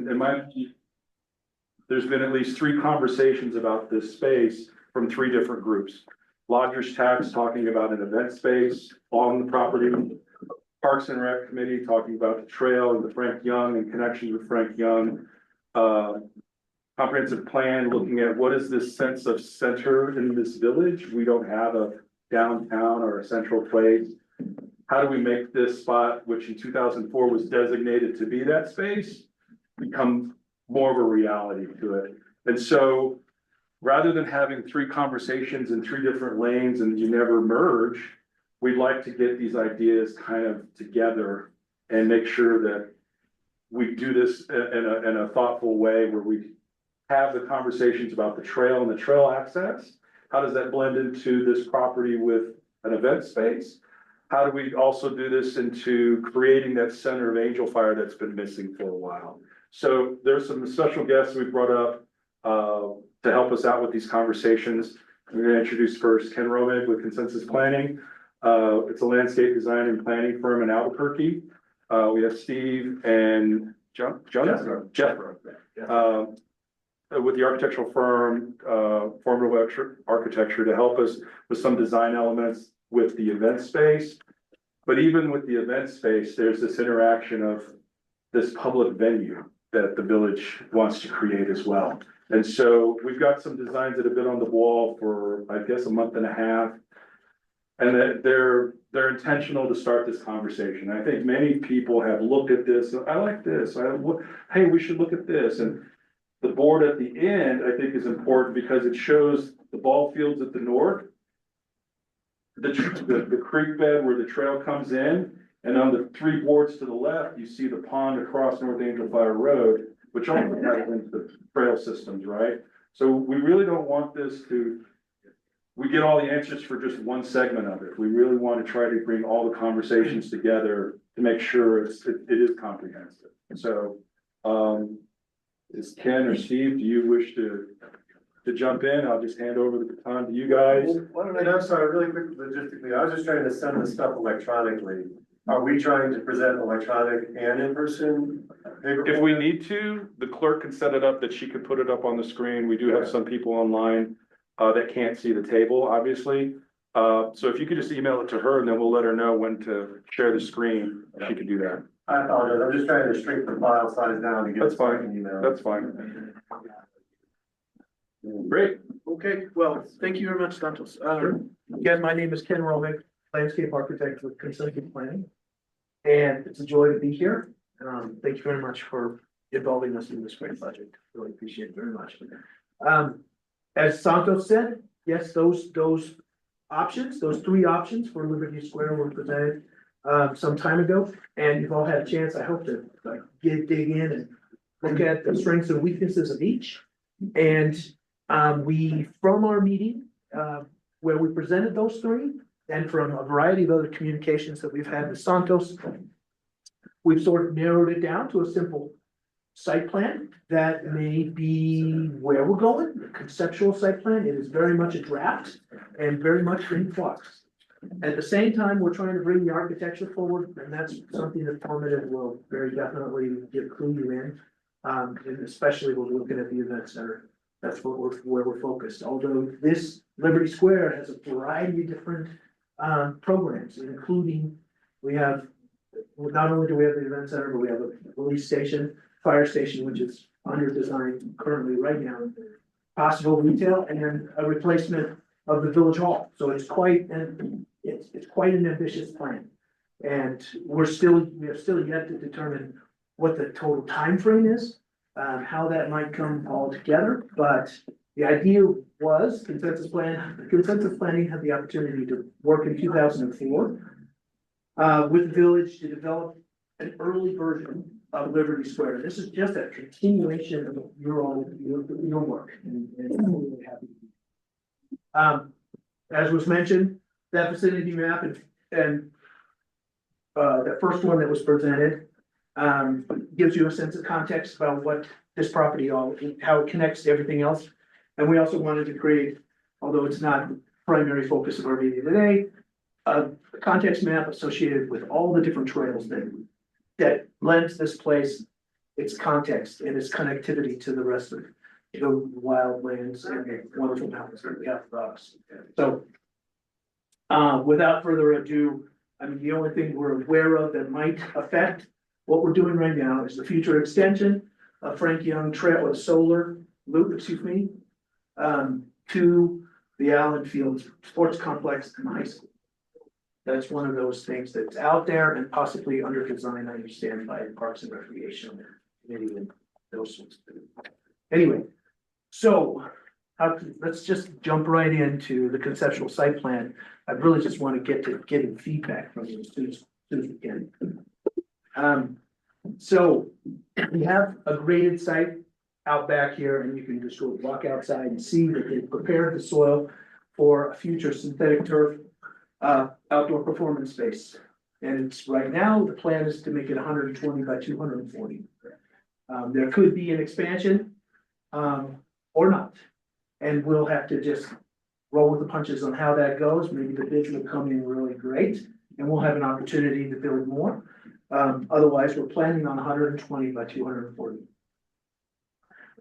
in my, there's been at least 3 conversations about this space from 3 different groups. Lodgers Tax talking about an event space on the property. Parks and Rec Committee talking about the trail and the Frank Young and connections with Frank Young. Comprehensive plan looking at what is this sense of center in this village? We don't have a downtown or a central place. How do we make this spot, which in 2004 was designated to be that space, become more of a reality to it? And so rather than having 3 conversations in 3 different lanes and you never merge, we'd like to get these ideas kind of together and make sure that we do this in a thoughtful way where we have the conversations about the trail and the trail access. How does that blend into this property with an event space? How do we also do this into creating that center of Angel Fire that's been missing for a while? So there's some special guests we brought up to help us out with these conversations. I'm going to introduce first Ken Romig with Consensus Planning. It's a landscape design and planning firm in Albuquerque. We have Steve and Jeffro with the architectural firm, Formative Architecture, to help us with some design elements with the event space. But even with the event space, there's this interaction of this public venue that the village wants to create as well. And so we've got some designs that have been on the wall for, I guess, a month and a half. And that they're intentional to start this conversation. I think many people have looked at this. I like this. Hey, we should look at this. And the board at the end, I think, is important because it shows the ball fields at the north, the creek bed where the trail comes in, and on the 3 boards to the left, you see the pond across North Angel Fire Road, which also ties into the trail systems, right? So we really don't want this to, we get all the answers for just one segment of it. We really want to try to bring all the conversations together to make sure it is comprehensive. So, is Ken or Steve, do you wish to jump in? I'll just hand over the baton to you guys. I'm sorry, really quick logistically, I was just trying to send this stuff electronically. Are we trying to present electronic and in person? If we need to, the clerk can set it up that she could put it up on the screen. We do have some people online that can't see the table, obviously. So if you could just email it to her and then we'll let her know when to share the screen, she can do that. I apologize, I'm just trying to shrink the file size down to get. That's fine, that's fine. Great. Okay, well, thank you very much, Santos. Again, my name is Ken Romig, landscape architect with Consensus Planning. And it's a joy to be here. Thank you very much for involving us in this great project. Really appreciate it very much. As Santos said, yes, those options, those 3 options for Liberty Square were presented some time ago, and you've all had a chance, I hope, to dig in and look at the strengths and weaknesses of each. And we, from our meeting, where we presented those 3, and from a variety of other communications that we've had with Santos, we've sort of narrowed it down to a simple site plan that may be where we're going, the conceptual site plan. It is very much a draft and very much in flux. At the same time, we're trying to bring the architecture forward, and that's something that Formative will very definitely give clue you in. And especially when we're looking at the event center, that's where we're focused. Although this Liberty Square has a variety of different programs, including we have, not only do we have the event center, but we have a police station, fire station, which is under design currently right now, possible retail, and then a replacement of the village hall. So it's quite an ambitious plan. And we have still yet to determine what the total time frame is, how that might come all together. But the idea was Consensus Planning had the opportunity to work in 2004 with the village to develop an early version of Liberty Square. This is just a continuation of your work, and I'm really happy. As was mentioned, that vicinity map and the first one that was presented gives you a sense of context about what this property, how it connects to everything else. And we also wanted to create, although it's not the primary focus of our meeting today, a context map associated with all the different trails that lends this place its context and its connectivity to the rest of the wildlands and the wonderful mountains that we have for us. So, without further ado, I mean, the only thing we're aware of that might affect what we're doing right now is the future extension of Frank Young Trail with solar loop, excuse me, to the Allen Field Sports Complex and high school. That's one of those things that's out there and possibly under design, I understand, by Parks and Recreation Committee and those sorts of things. Anyway, so let's just jump right into the conceptual site plan. I really just want to get to getting feedback from you as soon as we can. So we have a graded site out back here, and you can just sort of walk outside and see that they've prepared the soil for a future synthetic turf outdoor performance space. And it's right now, the plan is to make it 120 by 240. There could be an expansion or not. And we'll have to just roll with the punches on how that goes. Maybe the bids will come in really great and we'll have an opportunity to build more. Otherwise, we're planning on 120 by 240.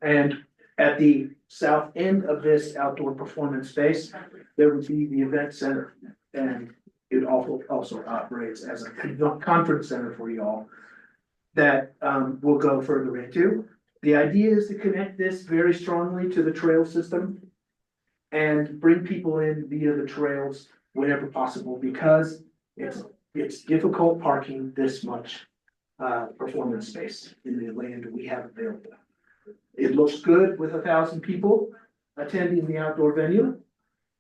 And at the south end of this outdoor performance space, there would be the event center. And it also operates as a conference center for y'all that we'll go further into. The idea is to connect this very strongly to the trail system and bring people in via the trails whenever possible, because it's difficult parking this much performance space in the land we have available. It looks good with 1,000 people attending the outdoor venue,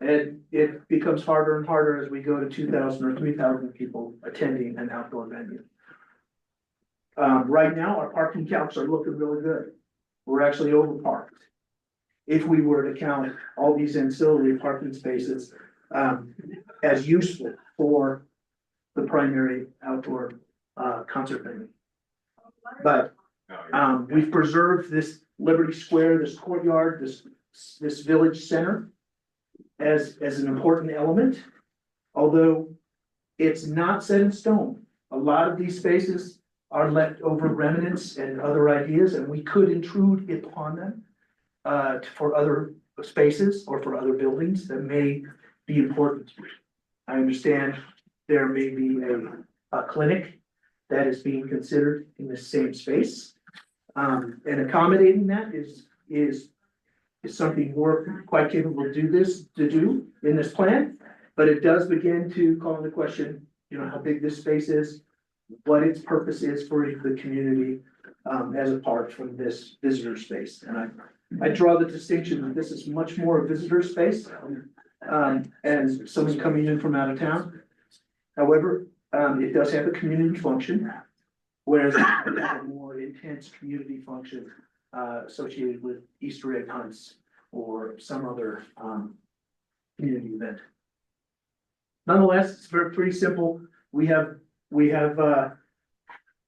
and it becomes harder and harder as we go to 2,000 or 3,000 people attending an outdoor venue. Right now, our parking counts are looking really good. We're actually overparked. If we were to count all these ancillary parking spaces as useful for the primary outdoor concert venue. But we've preserved this Liberty Square, this courtyard, this village center as an important element, although it's not set in stone. A lot of these spaces are leftover remnants and other ideas, and we could intrude upon them for other spaces or for other buildings that may be important. I understand there may be a clinic that is being considered in the same space. And accommodating that is something we're quite capable to do in this plan, but it does begin to call into question, you know, how big this space is, what its purpose is for the community, as apart from this visitor space. And I draw the distinction that this is much more a visitor space, and someone coming in from out of town. However, it does have a community function, whereas it has a more intense community function associated with Easter egg hunts or some other community event. Nonetheless, it's pretty simple. We have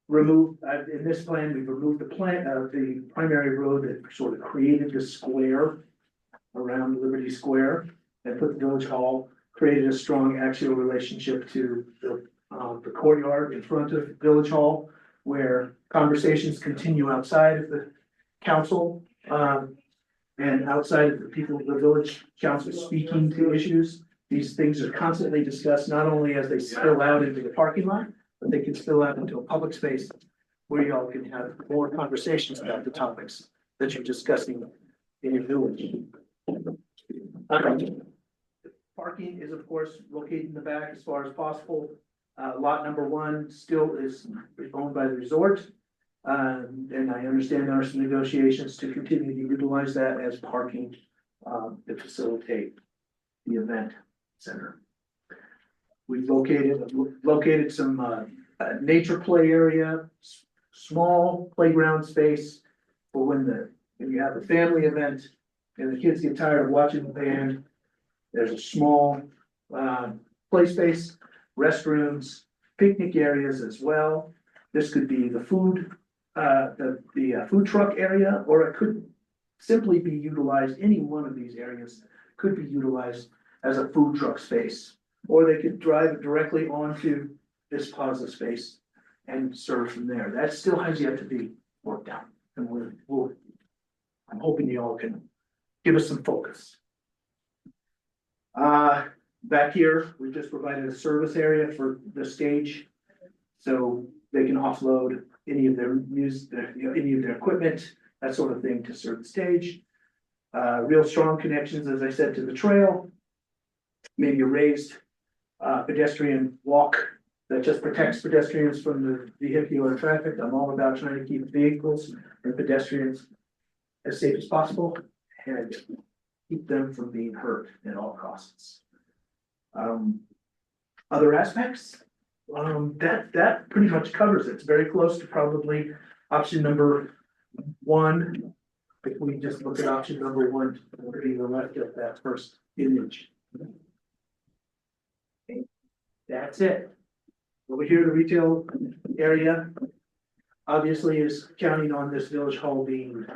removed, in this plan, we've removed the primary road that sort of created the square around Liberty Square and put the village hall, created a strong axial relationship to the courtyard in front of Village Hall, where conversations continue outside of the council, and outside of the people of the village council speaking to issues. These things are constantly discussed, not only as they spill out into the parking lot, but they can spill out into a public space where y'all can have more conversations about the topics that you're discussing in your village. Parking is, of course, located in the back as far as possible. Lot number 1 still is owned by the resort. And I understand there are some negotiations to continue to utilize that as parking to facilitate the event center. We've located some nature play area, small playground space for when you have a family event and the kids get tired of watching the band. There's a small play space, restrooms, picnic areas as well. This could be the food food truck area, or it could simply be utilized. Any one of these areas could be utilized as a food truck space, or they could drive directly onto this plaza space and serve from there. That still has yet to be worked out. And I'm hoping you all can give us some focus. Back here, we just provided a service area for the stage. So they can offload any of their any of their equipment, that sort of thing to serve the stage. Real strong connections, as I said, to the trail. Maybe a raised pedestrian walk that just protects pedestrians from the vehicular traffic. I'm all about trying to keep vehicles and pedestrians as safe as possible and keep them from being hurt at all costs. Other aspects, that pretty much covers it. It's very close to probably option number one. If we just look at option number one, we're to the left of that first image. Okay. That's it. Over here, the retail area obviously is counting on this village hall being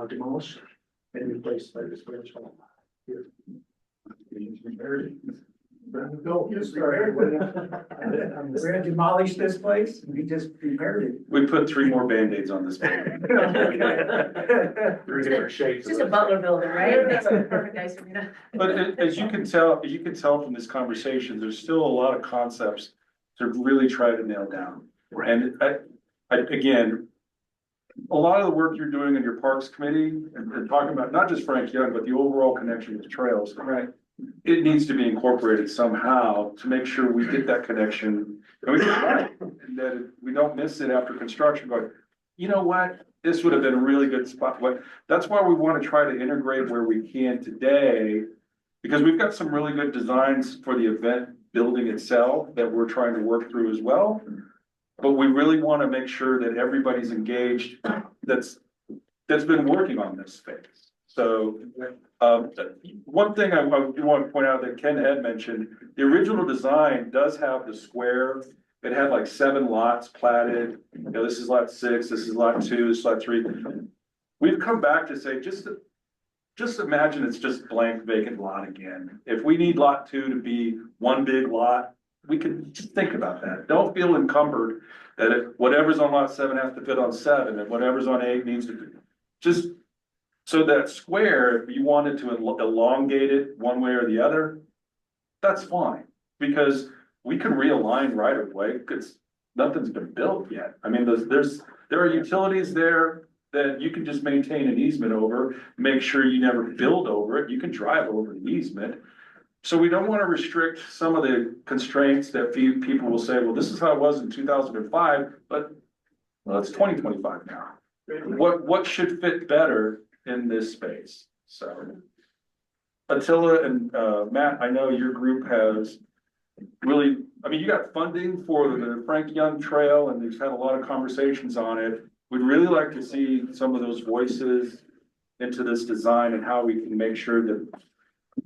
demolished and replaced by this village hall. Here. Go. We're gonna demolish this place, we just prepared it. We put 3 more Band-Aids on this building. Three different shapes. It's just a Butler building, right? Makes it perfect ice arena. But as you can tell from this conversation, there's still a lot of concepts to really try to nail down. And again, a lot of the work you're doing in your Parks Committee and talking about not just Frank Young, but the overall connection with trails. Right. It needs to be incorporated somehow to make sure we get that connection. And we get it right, and that we don't miss it after construction, but you know what? This would have been a really good spot. That's why we want to try to integrate where we can today. Because we've got some really good designs for the event building itself that we're trying to work through as well. But we really want to make sure that everybody's engaged that's been working on this space. So one thing I want to point out that Ken had mentioned, the original design does have the square. It had like 7 lots platted. You know, this is lot 6, this is lot 2, this is lot 3. We've come back to say, just imagine it's just blank vacant lot again. If we need lot 2 to be one big lot, we can just think about that. Don't feel encumbered that whatever's on lot 7 has to fit on 7 and whatever's on 8 needs to just. So that square, if you wanted to elongate it one way or the other, that's fine, because we can realign right of way, because nothing's been built yet. I mean, there are utilities there that you can just maintain an easement over, make sure you never build over it, you can drive over the easement. So we don't want to restrict some of the constraints that people will say, well, this is how it was in 2005, but well, it's 2025 now. What should fit better in this space? So Attila and Matt, I know your group has really, I mean, you got funding for the Frank Young Trail and you've had a lot of conversations on it. We'd really like to see some of those voices into this design and how we can make sure that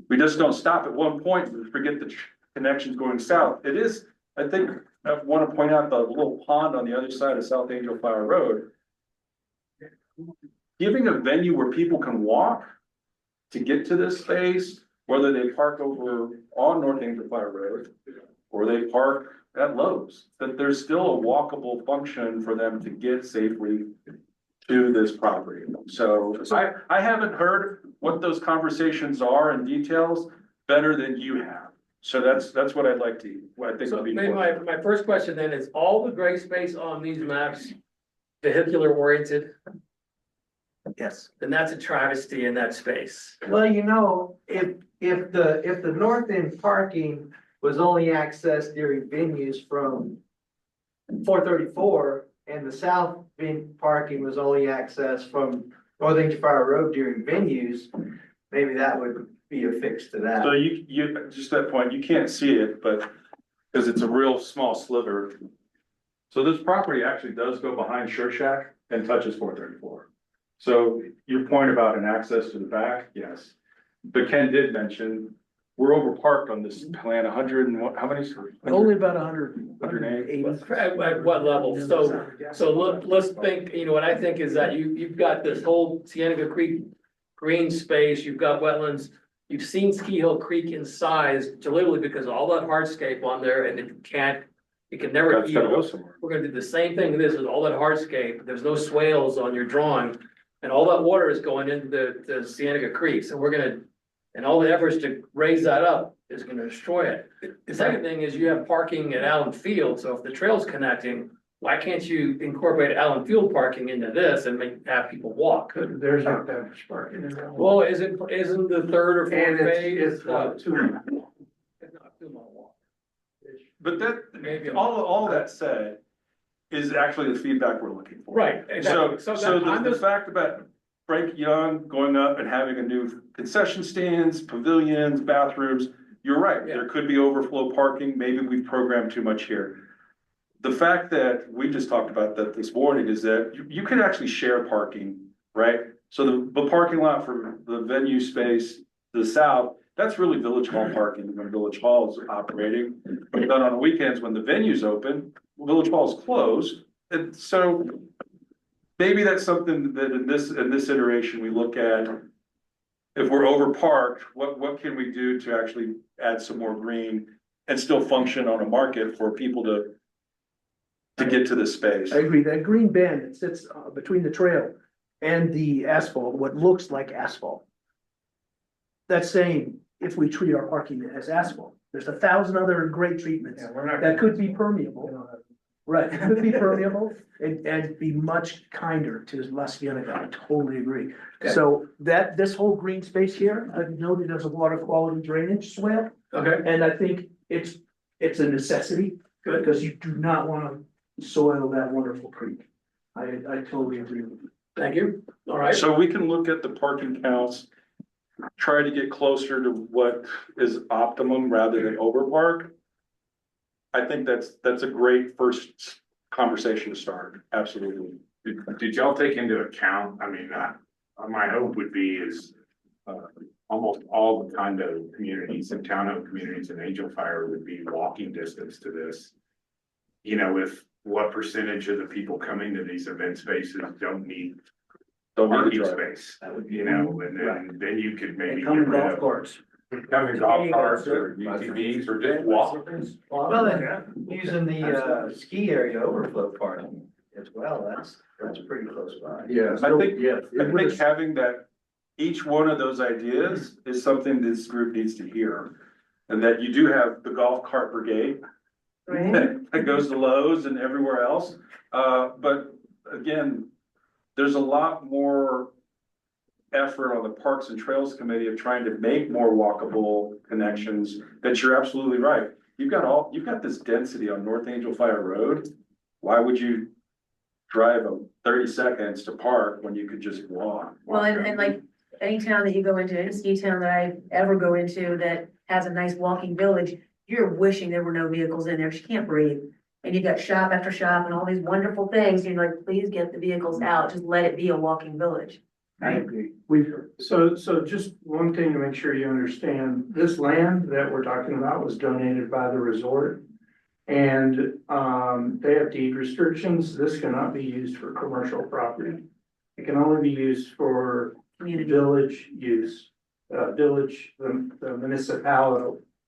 we just don't stop at one point and forget the connections going south. It is, I think, I want to point out the little pond on the other side of South Angel Flower Road. Giving a venue where people can walk to get to this space, whether they park over on North Angel Flower Road or they park at Lowe's, that there's still a walkable function for them to get safely to this property. So I haven't heard what those conversations are in details better than you have. So that's what I'd like to, what I think So would be maybe important. my first question then is, all the gray space on these maps vehicular oriented? Yes. Then that's a travesty in that space. Well, you know, if the north end parking was only accessed during venues from 434 and the south end parking was only accessed from North Angel Fire Road during venues, maybe that would be a fix to that. So you, just that point, you can't see it, but, because it's a real small sliver. So this property actually does go behind Shirt Shack and touches 434. So your point about an access to the back, yes. But Ken did mention, we're over parked on this plan, 100 and what, how many? Only about 100. 180. At what level? So let's think, you know, what I think is that you've got this whole Cienega Creek green space, you've got wetlands. You've seen Ski Hill Creek in size, deliberately because of all that hardscape on there, and it can never That's gotta go heal. somewhere. We're gonna do the same thing, this is all that hardscape, there's no swales on your drawing. And all that water is going into the Cienega Creek, so we're gonna, and all the efforts to raise that up is gonna destroy it. The second thing is you have parking at Allen Field, so if the trail's connecting, why can't you incorporate Allen Field parking into this and have people walk? There's not that much parking in that. Well, isn't the third or And fourth phase? it's not too. It's not 2 mile walk. But that, Maybe. all that said, is actually the feedback we're looking for. Right, So, exactly. so I'm the just, fact about Frank Young going up and having a new concession stands, pavilions, bathrooms, you're right, there could be overflow parking, maybe we've programmed too much here. The fact that we just talked about that this morning is that you could actually share parking, right? So the parking lot for the venue space, to the south, that's really Village Hall parking when Village Hall is operating. But then on the weekends, when the venue's open, Village Hall is closed, and so maybe that's something that in this iteration, we look at. If we're over parked, what can we do to actually add some more green and still function on a market for people to get to this space? I agree, that green band that sits between the trail and the asphalt, what looks like asphalt. That's saying, if we treat our parking as asphalt, there's 1,000 other great treatments that could be permeable. Right, could be permeable and be much kinder to La Cienega, I totally agree. So this whole green space here, I've noted as a water quality drainage swale, okay, and I think it's a necessity. Good. Because you do not wanna soil that wonderful creek. I totally agree with you. thank you, all right. So we can look at the parking counts, try to get closer to what is optimum rather than overpark. I think that's a great first conversation to start, absolutely. Did y'all take into account, I mean, my hope would be is, almost all the condo communities and townhome communities in Angel Fire would be walking distance to this. You know, if what percentage of the people coming to these event spaces don't need Don't need parking to drive. space, you know, and then you could maybe. Come get rid golf of- carts. Coming golf carts or UTVs or just walk. Well, then, using the ski area overflow parking as well, that's pretty close by. Yeah. I think having that, each one of those ideas is something this group needs to hear. And that you do have the golf cart brigade that goes to Lowe's and everywhere else. But again, there's a lot more effort on the Parks and Trails Committee of trying to make more walkable connections, that you're absolutely right. You've got this density on North Angel Fire Road. Why would you drive 30 seconds to park when you could just walk? Well, and like any town that you go into, any ski town that I ever go into that has a nice walking village, you're wishing there were no vehicles in there, 'cause you can't breathe. And you got shop after shop and all these wonderful things, you're like, please get the vehicles out, just let it be a walking village. I agree. So just one thing to make sure you understand, this land that we're talking about was donated by the resort. And, they have deed restrictions. This cannot be used for commercial property. It can only be used for Community. village use, the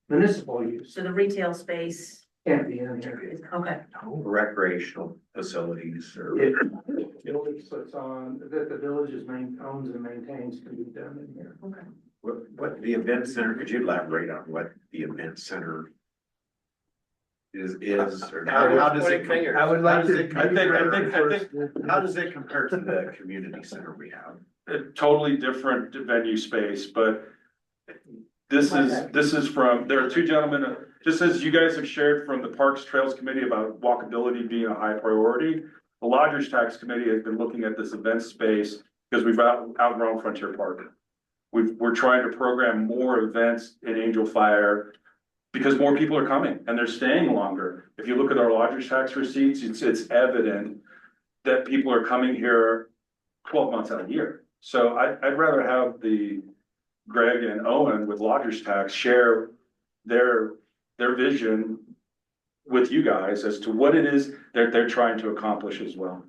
municipal use. So the retail space Can't be in here. is, okay. Recreational facilities or. It only sits on, that the village owns and maintains can be done in here. What the event center, could you elaborate on what the event center is or how does it? Pointing fingers. I would like to. How does it compare to the community center we have? A totally different venue space, but this is from, there are two gentlemen, just as you guys have shared from the Parks Trails Committee about walkability being a high priority. The Lodgers Tax Committee has been looking at this event space because we've outgrown Frontier Park. We're trying to program more events in Angel Fire because more people are coming and they're staying longer. If you look at our Lodgers Tax receipts, it's evident that people are coming here 12 months out of the year. So I'd rather have the Greg and Owen with Lodgers Tax share their vision with you guys as to what it is that they're trying to accomplish as well.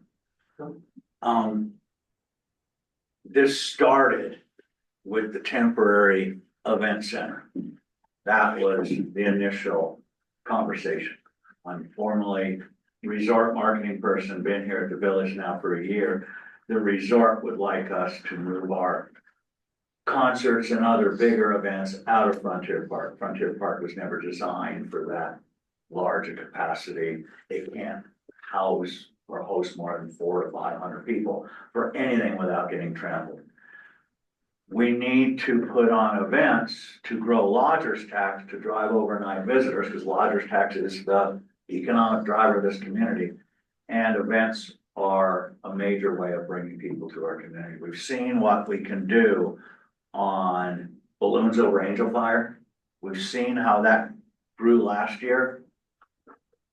This started with the temporary event center. That was the initial conversation. I'm formerly resort marketing person, been here at the village now for a year. The resort would like us to move our concerts and other bigger events out of Frontier Park. Frontier Park was never designed for that large a capacity. It can't house or host more than 400 to 500 people for anything without getting trampled. We need to put on events to grow lodgers tax to drive overnight visitors, because lodgers tax is the economic driver of this community. And events are a major way of bringing people to our community. We've seen what we can do on balloons over Angel Fire. We've seen how that grew last year.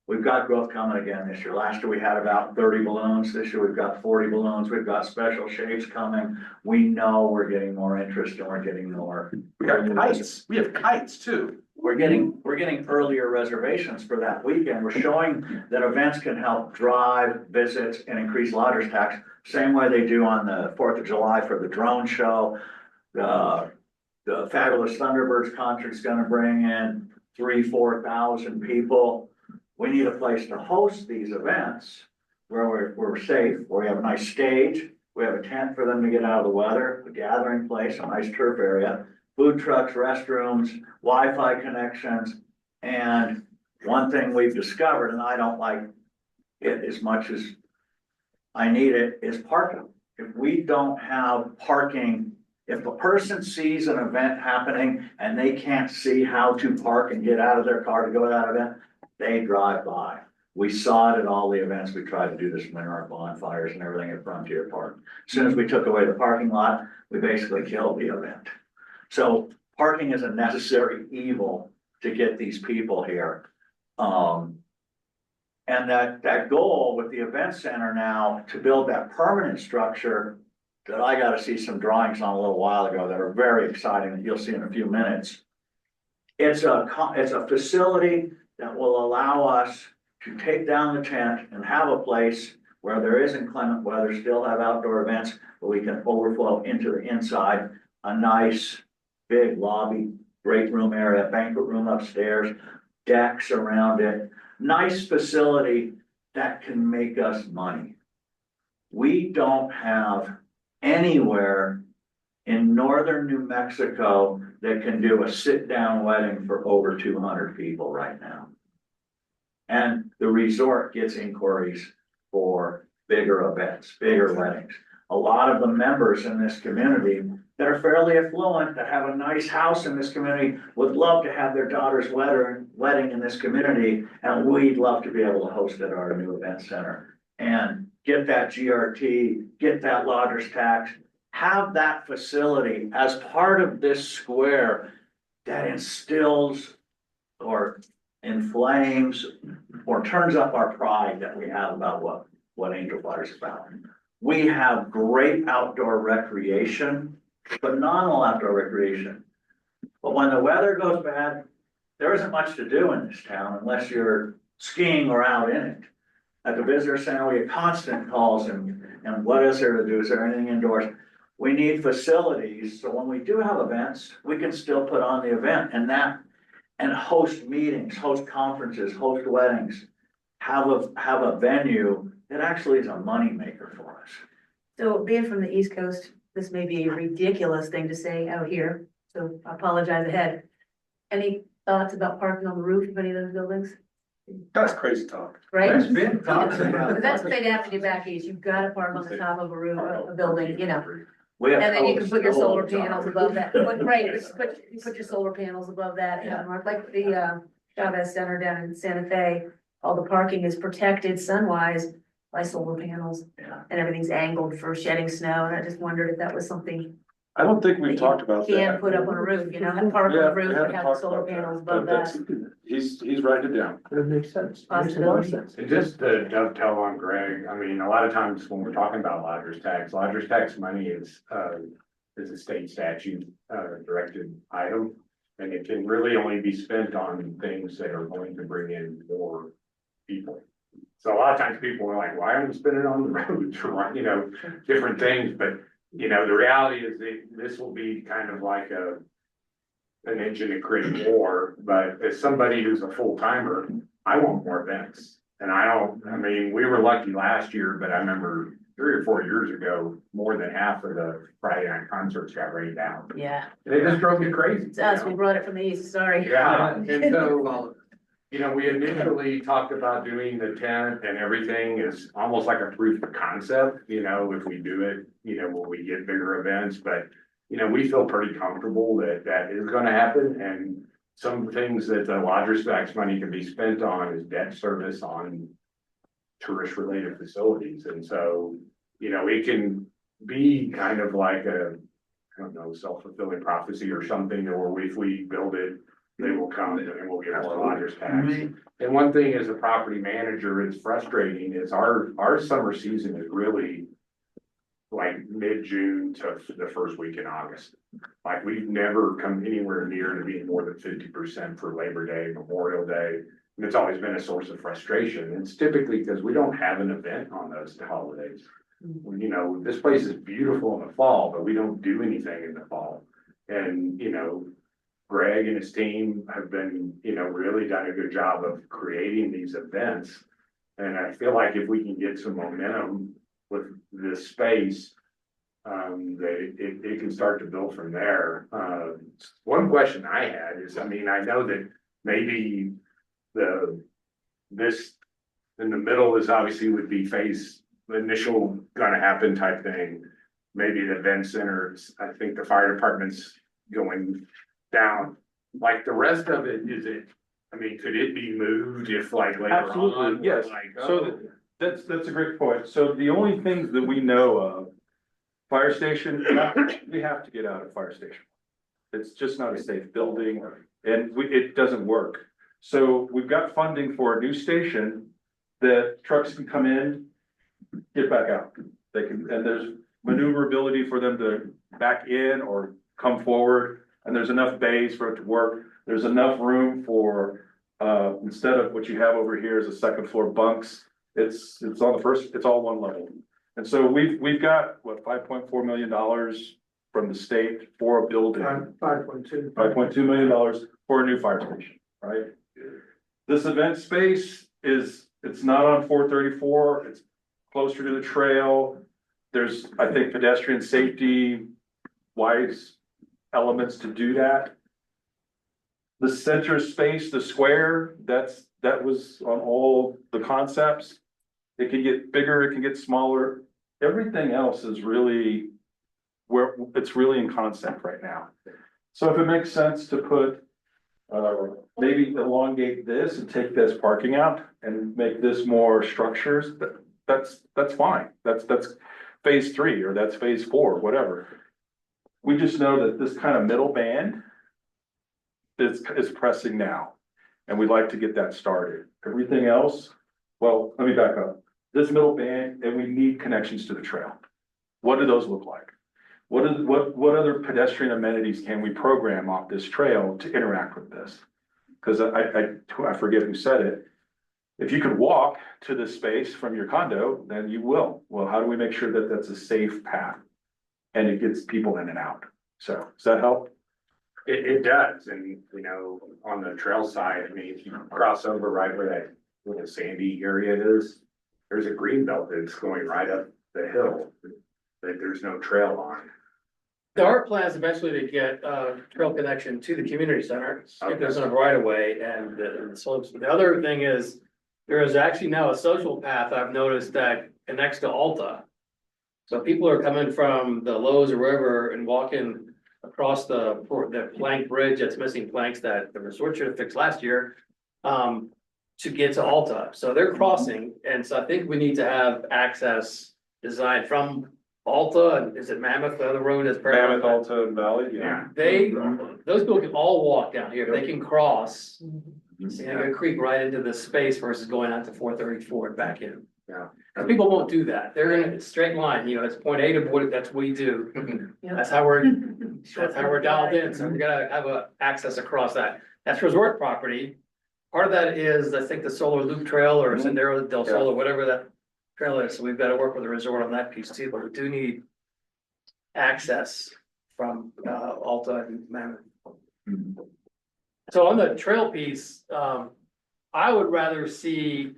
We've got growth coming again this year. Last year we had about 30 balloons. This year we've got 40 balloons. We've got special shapes coming. We know we're getting more interest and we're getting more. We got kites, we have kites too. We're getting earlier reservations for that weekend. We're showing that events can help drive visits and increase lodgers tax, same way they do on the 4th of July for the drone show. The Fabulous Thunderbirds concert's gonna bring in 3,000 to 4,000 people. We need a place to host these events where we're safe, where we have a nice stage, we have a tent for them to get out of the weather, a gathering place, a nice turf area, food trucks, restrooms, Wi-Fi connections. And one thing we've discovered, and I don't like it as much as I need it, is parking. If we don't have parking, if a person sees an event happening and they can't see how to park and get out of their car to go to that event, they drive by. We saw it at all the events. We tried to do this winter, our bonfires and everything at Frontier Park. As soon as we took away the parking lot, we basically killed the event. So parking is a necessary evil to get these people here. And that goal with the event center now to build that permanent structure that I got to see some drawings on a little while ago that are very exciting that you'll see in a few minutes. It's a facility that will allow us to take down the tent and have a place where there is inclement weather, still have outdoor events, but we can overflow into the inside, a nice big lobby, great room area, banquet room upstairs, decks around it, nice facility that can make us money. We don't have anywhere in northern New Mexico that can do a sit-down wedding for over 200 people right now. And the resort gets inquiries for bigger events, bigger weddings. A lot of the members in this community that are fairly affluent, that have a nice house in this community, would love to have their daughter's wedding in this community, and we'd love to be able to host at our new event center and get that GRT, get that lodgers tax, have that facility as part of this square that instills or inflames or turns up our pride that we have about what Angel Fire is about. We have great outdoor recreation, phenomenal outdoor recreation. But when the weather goes bad, there isn't much to do in this town unless you're skiing or out in it. At the visitor center, we get constant calls and what is there to do? Is there anything indoors? We need facilities, so when we do have events, we can still put on the event and host meetings, host conferences, host weddings, have a venue that actually is a moneymaker for us. So being from the East Coast, this may be a ridiculous thing to say out here, so I apologize ahead. Any thoughts about parking on the roof of any of those buildings? That's crazy talk. Right? There's been talks about. That's what they'd have to do back east. You've got to park on the top of a roof, a building, you know. We have And then you can put your hosts all solar the time. panels above that. Right, you put your solar panels above that. Yeah. Like the Chavez Center down in Santa Fe, all the parking is protected sun-wise by solar panels. Yeah. And everything's angled for shedding snow. And I just wondered if that was something I don't think we've talked about you that. can put up on a roof, you know, have park on Yeah, the we roof, haven't but have talked solar about panels that, above but that's, that. he's writing it down. That makes sense. Makes a lot of sense. And just to dovetail on Greg, I mean, a lot of times when we're talking about lodgers tax money is a state statute, directed item. And it can really only be spent on things that are going to bring in more people. So a lot of times people are like, why are we spending on the roads or, different things, but the reality is that this will be kind of like an engine to create more, but as somebody who's a full timer, I want more events. And I mean, we were lucky last year, but I remember 3 or 4 years ago, more than half of the Friday night concerts got rained out. Yeah, They just drove me crazy. it's us, we brought it from the east, sorry. Yeah, and so, you know, we initially talked about doing the tent and everything is almost like a proof of concept, you know, if we do it, you know, when we get bigger events, but, you know, we feel pretty comfortable that that is gonna happen, and some things that the lodgers tax money can be spent on is debt service on tourist-related facilities, and so, you know, it can be kind of like a, I don't know, self-fulfilling prophecy or something, or if we build it, they will come and then we'll get more lodgers tax. And one thing as a property manager, it's frustrating, is our summer season is really like mid-June to the first week in August. Like, we've never come anywhere near to being more than 50% for Labor Day, Memorial Day. And it's always been a source of frustration. It's typically because we don't have an event on those holidays. You know, this place is beautiful in the fall, but we don't do anything in the fall. And, you know, Greg and his team have been, you know, really done a good job of creating these events. And I feel like if we can get some momentum with this space, it can start to build from there. One question I had is, I mean, I know that maybe this in the middle is obviously would be the initial gonna happen type thing. Maybe the event center, I think the fire department's going down. Like the rest of it, I mean, could it be moved if like later on? Absolutely, yes. Like, So that's a great point. So the only things that we know of, fire station, we have to get out of fire station. It's just not a safe building and it doesn't work. So we've got funding for a new station that trucks can come in, get back out. They can, and there's maneuverability for them to back in or come forward. And there's enough bays for it to work. There's enough room for, instead of what you have over here is a second floor bunks. It's on the first, it's all one level. And so we've got, what, $5.4 million from the state for a building. $5.2 million for a new fire station, right? This event space it's not on 434, it's closer to the trail. There's, I think, pedestrian safety wise elements to do that. The center space, the square, that was on all the concepts. It can get bigger, it can get smaller. Everything else is really where it's really in concept right now. So if it makes sense to put, maybe elongate this and take this parking out and make this more structures, that's fine. That's phase 3 or that's phase 4, whatever. We just know that this kind of middle band is pressing now, and we'd like to get that started. Everything else, well, let me back up. This middle band, and we need connections to the trail. What do those look like? What other pedestrian amenities can we program off this trail to interact with this? Because I forget who said it. If you could walk to this space from your condo, then you will. Well, how do we make sure that that's a safe path? And it gets people in and out. So, does that help? It does, and you know, on the trail side, I mean, if you cross over right where that little sandy area is, there's a green belt that's going right up the hill that there's no trail on. There are plans eventually to get trail connection to the community center, if there's a right of way and the slopes. The other thing is, there is actually now a social path I've noticed that connects to Alta. So people are coming from the Lowe's or wherever and walking across the plank bridge that's missing planks that the resort should have fixed last year. To get to Alta, so they're crossing, and so I think we need to have access designed from Alta, and is it Mammoth, the other road is parallel? Mammoth, Alta, and Valley, yeah. Those people can all walk down here, they can cross Santa Creek right into this space versus going out to 434 and back in. Yeah. And people won't do that, they're in a straight line, you know, it's point A to point, that's what we do. That's how we're dialed in, so we gotta have a access across that. That's resort property. Part of that is, I think, the Solar Loop Trail or Sendero del Sol or whatever that trail is, so we've got to work with the resort on that piece too, but we do need access from Alta and Mammoth. So on the trail piece, I would rather see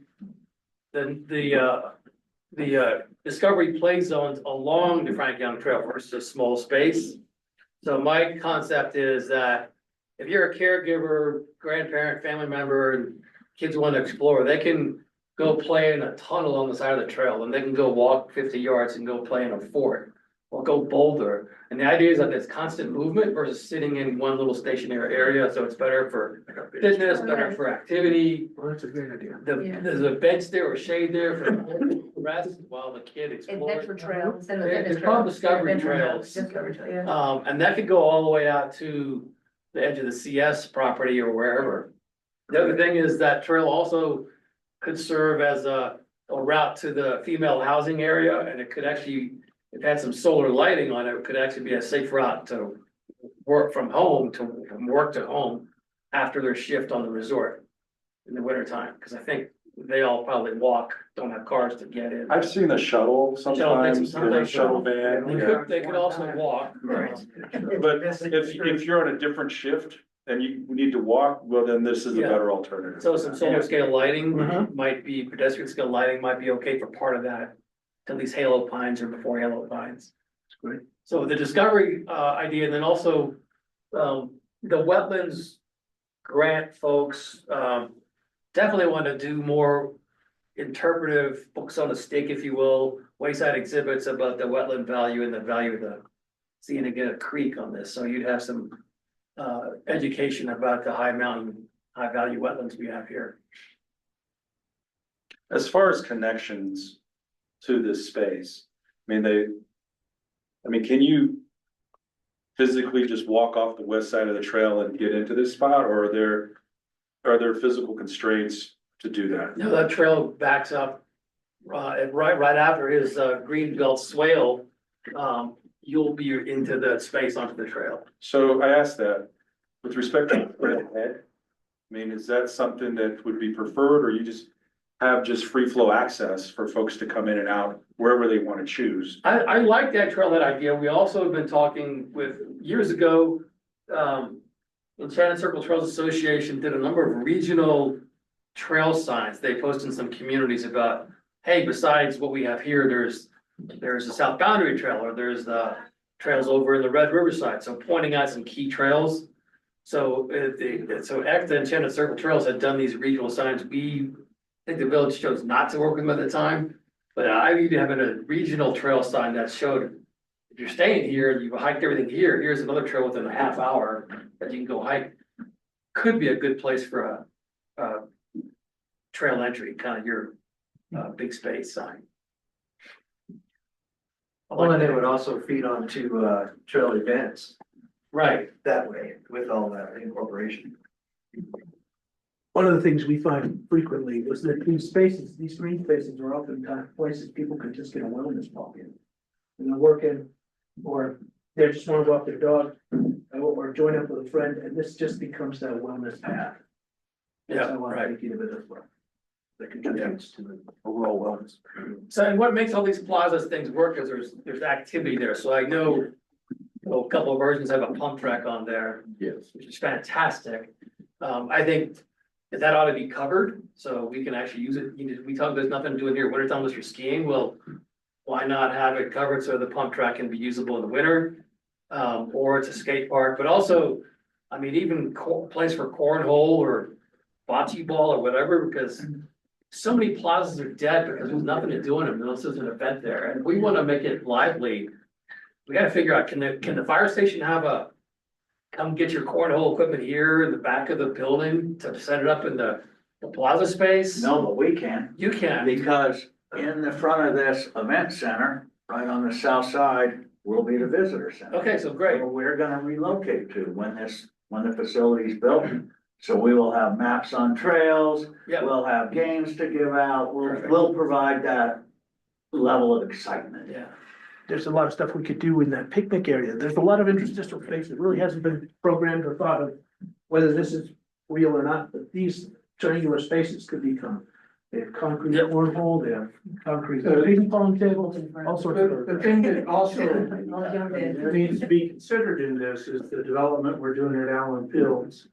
the Discovery Play Zones along the Frank Young Trail versus a small space. So my concept is that if you're a caregiver, grandparent, family member, and kids want to explore, they can go play in a tunnel on the side of the trail, and they can go walk 50 yards and go play in a fort or go boulder. And the idea is that there's constant movement versus sitting in one little stationary area, so it's better for fitness, better for activity. Well, that's a great idea. Yeah. There's a bench there or shade there for rest while the kid explores. Adventure trail instead of. It's called Discovery Trails. Discovery Trail, yeah. And that could go all the way out to the edge of the CS property or wherever. The other thing is that trail also could serve as a route to the female housing area, and it could actually, if it had some solar lighting on it, it could actually be a safe route to work from home, from work to home after their shift on the resort in the winter time, because I think they all probably walk, don't have cars to get in. I've seen the shuttle sometimes, the shuttle van. They could also walk. But if you're on a different shift and you need to walk, well, then this is a Yeah. better alternative. So some solar scale lighting Mhm. might be, pedestrian scale lighting might be okay for part of that. At least Halo Pines or before Halo Pines. That's great. So the Discovery idea, and then also the wetlands grant folks definitely want to do more interpretive books on a stick, if you will, wayside exhibits about the wetland value and the value of the Cienega Creek on this. So you'd have some education about the high value wetlands we have here. As far as connections to this space, can you physically just walk off the west side of the trail and get into this spot, or are there physical constraints to do that? No, that trail backs up, right after his green belt swale. You'll be into the space onto the trail. So I asked that with respect to the head. Is that something that would be preferred, or you just have free flow access for folks to come in and out wherever they want to choose? I like that trailhead idea. We also have been talking with, years ago, Enchanted Circle Trails Association did a number of regional trail signs. They posted in some communities about, hey, besides what we have here, there's a South Boundary Trail, or there's the trails over in the Red River side. So pointing out some key trails. So the Enchanted Circle Trails had done these regional signs. I think the village chose not to work with them at the time, but I even having a regional trail sign that showed, if you're staying here and you've hiked everything here, here's another trail within a half hour that you can go hike. Could be a good place for a trail entry, kind of your big space sign. Well, and it would also feed onto trail events Right, that way with all that incorporation. One of the things we find frequently is that these green spaces are oftentimes places people can just get a wellness walk in. And they're working, or they just want to walk their dog, or join up with a friend, and this just becomes that wellness path. yeah, So I right. think of it as well. That contributes to the overall wellness. So and what makes all these plazas things work is there's activity there. So I know a couple of versions have a pump track on there. Yes. Which is fantastic. I think that ought to be covered, so we can actually use it. We talk, there's nothing to do in here, wintertime unless you're skiing. Well, why not have it covered so the pump track can be usable in the winter? Or it's a skate park, but also, even place for cornhole or bocce ball or whatever, because so many plazas are dead because there's nothing to do in them unless there's an event there, and we want to make it lively. We gotta figure out, can the fire station have come get your cornhole equipment here in the back of the building to set it up in the plaza space? No, but we can, You can, because in the front of this event center, right on the south side, will be the visitor center. okay, so great, Where we're gonna relocate to when the facility's built. So we will have maps on trails, yeah, we'll have games to give out, Perfect. we'll provide that level of excitement. yeah. There's a lot of stuff we could do in that picnic area. There's a lot of interstitial space that really hasn't been programmed or thought of whether this is real or not, but these triangular spaces could become. They have concrete Yep. cornhole, they have concrete ping pong tables, all sorts of. The thing that also I'll jump in. needs to be considered in this is the development we're doing at Allen Fields.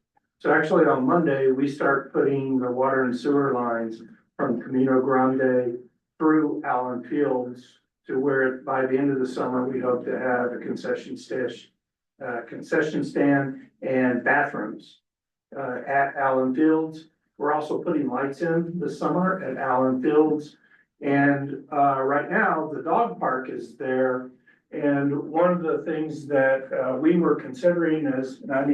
So actually on Monday, we start putting the water and sewer lines from Camino Grande through Allen Fields to where by the end of the summer, we hope to have a concession stand and bathrooms at Allen Fields. We're also putting lights in this summer at Allen Fields. And right now, the dog park is there. And one of the things that we were considering is, and I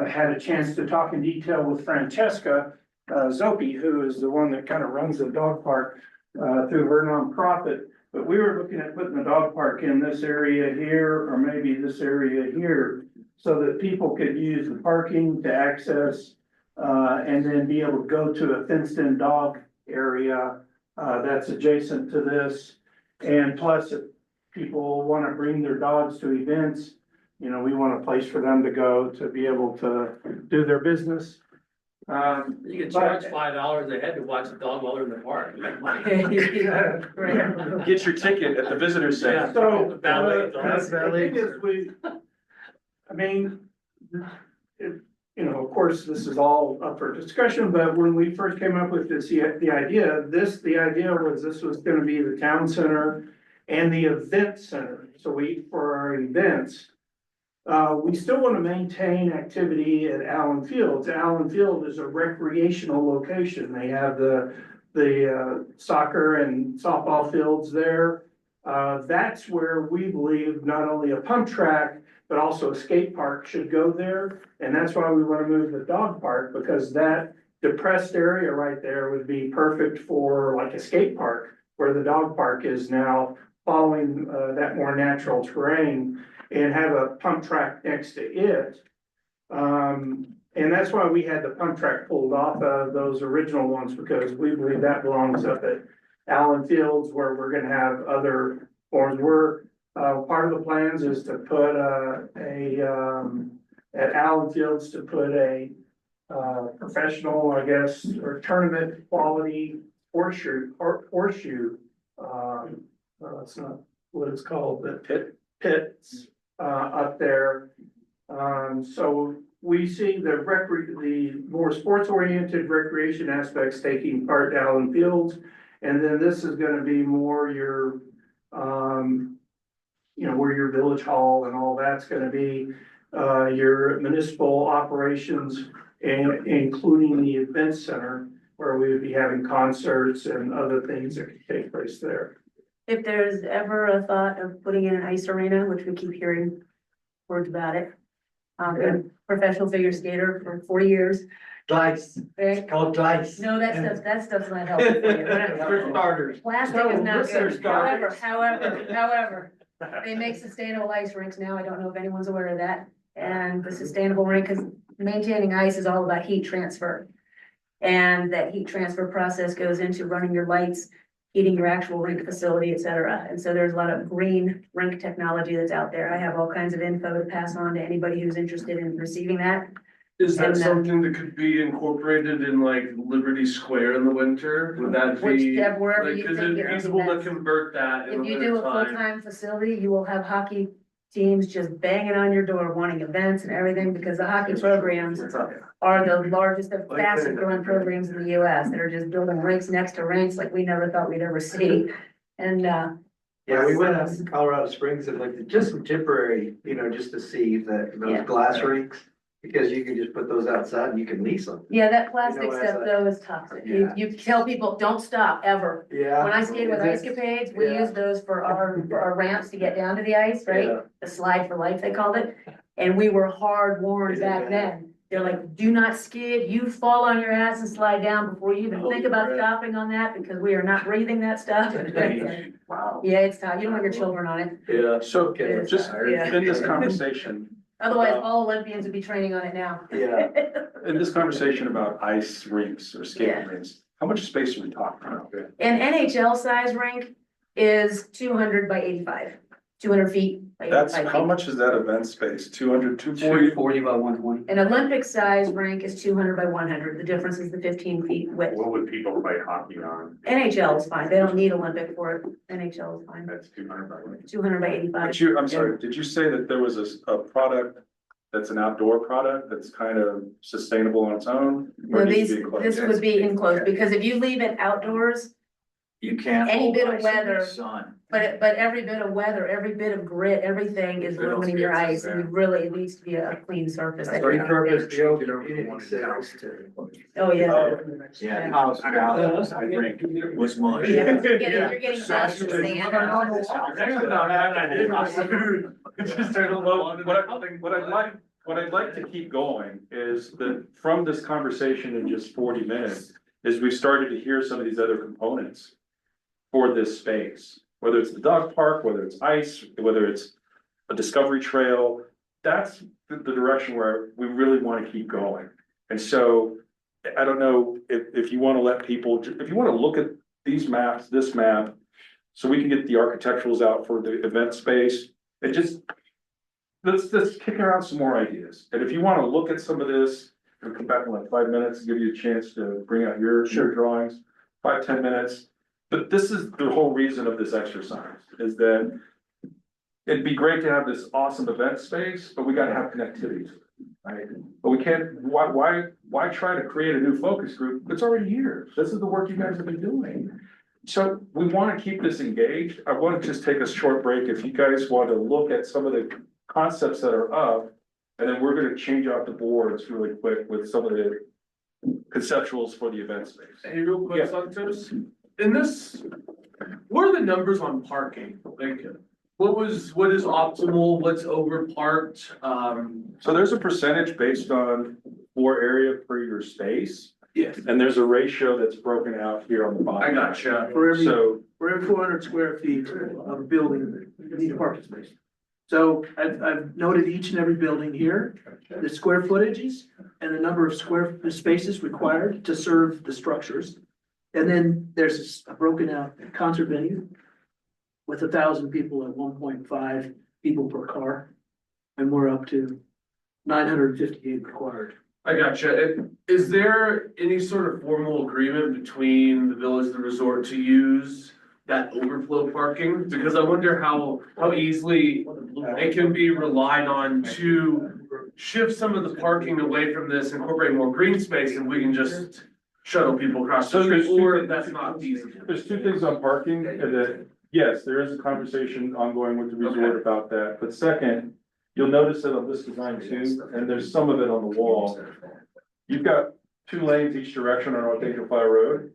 had a chance to talk in detail with Francesca Zoppi, who is the one that kind of runs the dog park through her nonprofit. But we were looking at putting the dog park in this area here, or maybe this area here, so that people could use the parking to access and then be able to go to a fenced-in dog area that's adjacent to this. And plus, if people want to bring their dogs to events, you know, we want a place for them to go to be able to do their business. You can charge $5 a head to watch the dog while they're in the park. Get your ticket at the visitor center. So, Valet, the thing is, I mean, you know, of course, this is all up for discussion, but when we first came up with this, the idea was this was gonna be the town center and the event center. So for our events, we still want to maintain activity at Allen Fields. Allen Field is a recreational location. They have the soccer and softball fields there. That's where we believe not only a pump track, but also a skate park should go there. And that's why we want to move the dog park, because that depressed area right there would be perfect for like a skate park, where the dog park is now following that more natural terrain, and have a pump track next to it. And that's why we had the pump track pulled off of those original ones, because we believe that belongs up at Allen Fields, where we're gonna have other forms. Part of the plans is to put at Allen Fields to put a professional, I guess, or tournament quality horseshoe, that's not what it's called, but pits up there. So we see the more sports oriented recreation aspects taking part at Allen Fields. And then this is gonna be more your, you know, where your village hall and all that's gonna be, your municipal operations, and including the event center, where we would be having concerts and other things that could take place there. If there's ever a thought of putting in an ice arena, which we keep hearing words about it. Been a professional figure skater for 40 years. Dice, Okay? it's called dice. No, that stuff's not helpful for you. For starters. Plastic is not Listeners, good. guys. However, they make sustainable ice rinks now. I don't know if anyone's aware of that. And the sustainable rink, because maintaining ice is all about heat transfer. And that heat transfer process goes into running your lights, heating your actual rink facility, et cetera. And so there's a lot of green rink technology that's out there. I have all kinds of info to pass on to anybody who's interested in receiving that. Is that And, something that could be incorporated in like Liberty Square in the winter? Would that be? Whichever, wherever Like, you is think it it feasible to makes sense. convert that in If the you do winter a time? full-time facility, you will have hockey teams just banging on your door wanting events and everything, because the hockey programs are the largest, the fastest growing programs in the US that are just building rinks next to rinks like we never thought we'd ever see. And, Yeah, we went out to Colorado Springs and looked at just some temporary, you know, just to see Yeah. those glass rinks. Because you can just put those outside and you can lease them. yeah, that plastic You know, stuff as a- though is toxic. You, Yeah. you tell people, don't stop ever. Yeah. When I skated with Ice Capades, we Yeah. used those for our ramps to get down to the ice, right? Yeah. The slide for life, they called it. And we were hard warned Is it back bad? then. They're like, do not skid, you fall on your ass and slide down before you even think about Holy stopping on that, because we are not breathing that stuff. Wow. Yeah, it's tough. You don't want your children on it. Yeah. So Okay. just Yeah. in this conversation, Otherwise, all Olympians would be training on it now. Yeah. in this conversation about ice rinks or skating Yeah. rinks, how much space are we talking about? An NHL size rink is 200 by 85, 200 feet by That's, 85 how feet. much is that event space? 200, 240? 240 by 120. An Olympic size rink is 200 by 100. The difference is the 15 feet width. What would people play hockey on? NHL is fine. They don't need Olympic for it. NHL is fine. That's 200 by 1. 200 by 85. But I'm sorry, did you say that there was a product that's an outdoor product, that's kind of sustainable on its own? Or No, needs these, to be enclosed? this would be enclosed, because if you leave it outdoors, You can't. Any hold bit of ice in the weather. Sun. but every bit of weather, every bit of grit, everything is It'll ruining your get ice, and you really, it needs to be a clean surface. that you're not- Repurpose the old community centers to. Oh, yeah. Yeah, house, house, I drink was mush. Yeah, you're getting lost in sand. What I'd like to keep going is that from this conversation in just 40 minutes, is we started to hear some of these other components for this space, whether it's the dog park, whether it's ice, whether it's a discovery trail. That's the direction where we really want to keep going. And so I don't know if you want to let people, if you want to look at these maps, this map, so we can get the architecturals out for the event space and just let's kick around some more ideas. And if you want to look at some of this, we'll come back in like 5 minutes, give you a chance to bring out your drawings, 5-10 minutes. But this is the whole reason of this exercise, is that it'd be great to have this awesome event space, but we gotta have connectivity to it, right? But we can't, why try to create a new focus group? It's already here. This is the work you guys have been doing. So we wanna keep this engaged. I wanna just take a short break. If you guys want to look at some of the concepts that are up, and then we're gonna change out the boards really quick with some of the conceptuals for the event space. Hey, real quick, Yeah. Santos, in this, what are the numbers on parking? Like, what is optimal, what's over parked, So there's a percentage based on floor area per your space, Yes, and there's a ratio that's broken out here on the bottom. I gotcha. for every, So, for every 400 square feet of a building, you need a parking space. So I've noted each and every building here, the square footages and the number of square spaces required to serve the structures. And then there's a broken out concert venue with 1,000 people at 1.5 people per car. And we're up to 958 required. I gotcha. Is there any sort of formal agreement between the village and the resort to use that overflow parking? Because I wonder how easily it can be relied on to shift some of the parking away from this, incorporate more green space, and we can just shuttle people across the So there's street, two or things- that's not feasible. there's two things on parking, and that, yes, there is a conversation ongoing with the resort about that, but second, you'll notice it on this design too, and there's some of it on the wall. You've got 2 lanes each direction on North Angel Fire Road.